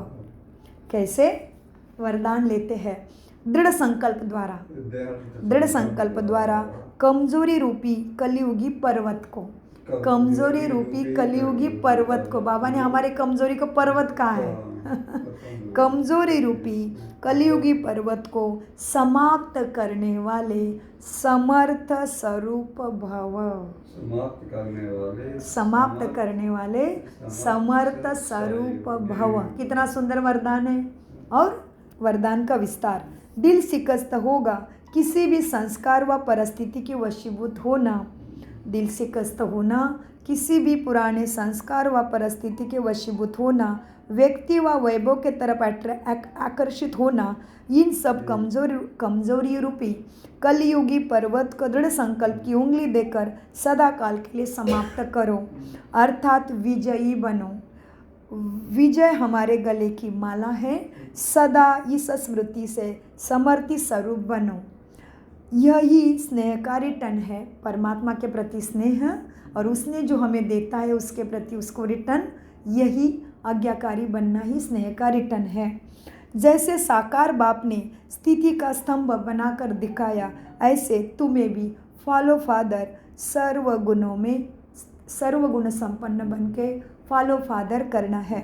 कैसे वरदान लेते हैं? दृढ़ संकल्प द्वारा कमजोरी रूपी कलयुगी पर्वत को, कमजोरी रूपी कलयुगी पर्वत को, बाबा ने हमारे कमजोरी को पर्वत कहा है कमजोरी रूपी कलयुगी पर्वत को समाप्त करने वाले समर्थ स्वरूप भव। समाप्त करने वाले समर्थ स्वरूप भव। कितना सुंदर वरदान है। और वरदान का विस्तार, दिल शिकस्त होगा किसी भी संस्कार व परिस्थिति के वशीभूत होना। दिल शिकस्त होना, किसी भी पुराने संस्कार व परिस्थिति के वशीभूत होना, व्यक्ति व वैभव के तरफ आकर्षित होना, इन सब कमजोरी रूपी कलयुगी पर्वत को दृढ़ संकल्प की उंगली देकर सदा काल के लिए समाप्त करो, अर्थात विजयी बनो। विजय हमारे गले की माला है, सदा इस स्मृति से समर्थी स्वरूप बनो। यही स्नेहकारी टन है, परमात्मा के प्रति स्नेह, और उसने जो हमें देता है उसके प्रति उसको रिटर्न, यही आज्ञाकारी बनना ही स्नेहकारी टन है। जैसे साकार बाप ने स्थिति का स्तंभ बनाकर दिखाया, ऐसे तुम्हें भी फॉलो फादर सर्वगुण संपन्न बन के फॉलो फादर करना है।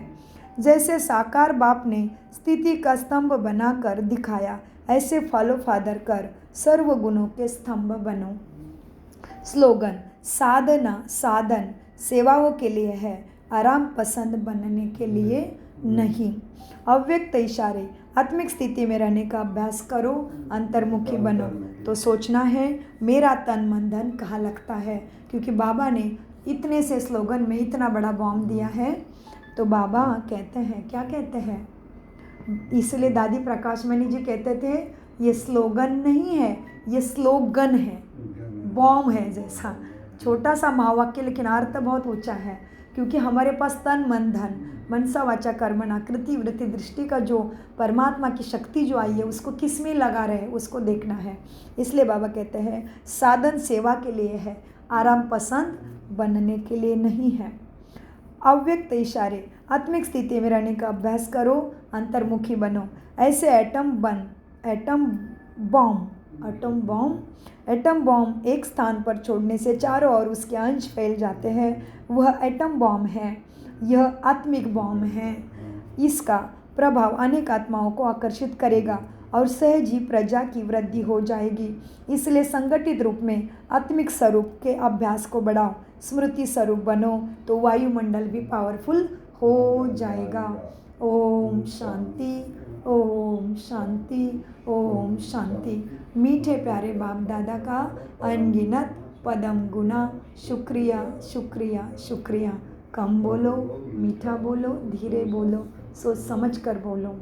जैसे साकार बाप ने स्थिति का स्तंभ बनाकर दिखाया, ऐसे फॉलो फादर कर सर्वगुणों के स्तंभ बनो। स्लोगन, साधना साधन सेवाओं के लिए है, आराम पसंद बनने के लिए नहीं। अव्यक्त इशारे, आत्मिक स्थिति में रहने का अभ्यास करो, अंतर्मुखी बनो। तो सोचना है मेरा तन मन धन कहाँ लगता है, क्योंकि बाबा ने इतने से स्लोगन में इतना बड़ा बॉम्ब दिया है। तो बाबा कहते हैं, क्या कहते हैं, इसलिए दादी प्रकाश मणि जी कहते थे ये स्लोगन नहीं है, ये स्लोगन है, बॉम्ब है जैसा, छोटा सा महावाक्य लेकिन अर्थ बहुत ऊंचा है। क्योंकि हमारे पास तन मन धन, मनसा वाचा कर्मणा कृति वृत्ति दृष्टि का जो परमात्मा की शक्ति जो आई है उसको किस में लगा रहे उसको देखना है। इसलिए बाबा कहते हैं साधन सेवा के लिए है, आराम पसंद बनने के लिए नहीं है। अव्यक्त इशारे, आत्मिक स्थिति में रहने का अभ्यास करो, अंतर्मुखी बनो। ऐसे एटम बॉम्ब एक स्थान पर छोड़ने से चारों ओर उसके अंश फैल जाते हैं। वह एटम बॉम्ब है, यह आत्मिक बॉम्ब है। इसका प्रभाव अनेक आत्माओं को आकर्षित करेगा और सहज ही प्रजा की वृद्धि हो जाएगी। इसलिए संगठित रूप में आत्मिक स्वरूप के अभ्यास को बढ़ाओ। स्मृति स्वरूप बनो तो वायुमंडल भी पावरफुल हो जाएगा। ओम शांति, ओम शांति, ओम शांति। मीठे प्यारे बाप दादा का अनगिनत पदम गुना शुक्रिया, शुक्रिया, शुक्रिया। कम बोलो, मीठा बोलो, धीरे बोलो, सोच समझ कर बोलो।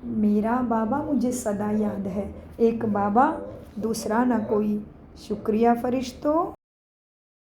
मेरा बाबा मुझे सदा याद है, एक बाबा दूसरा ना कोई। शुक्रिया फरिश्तों।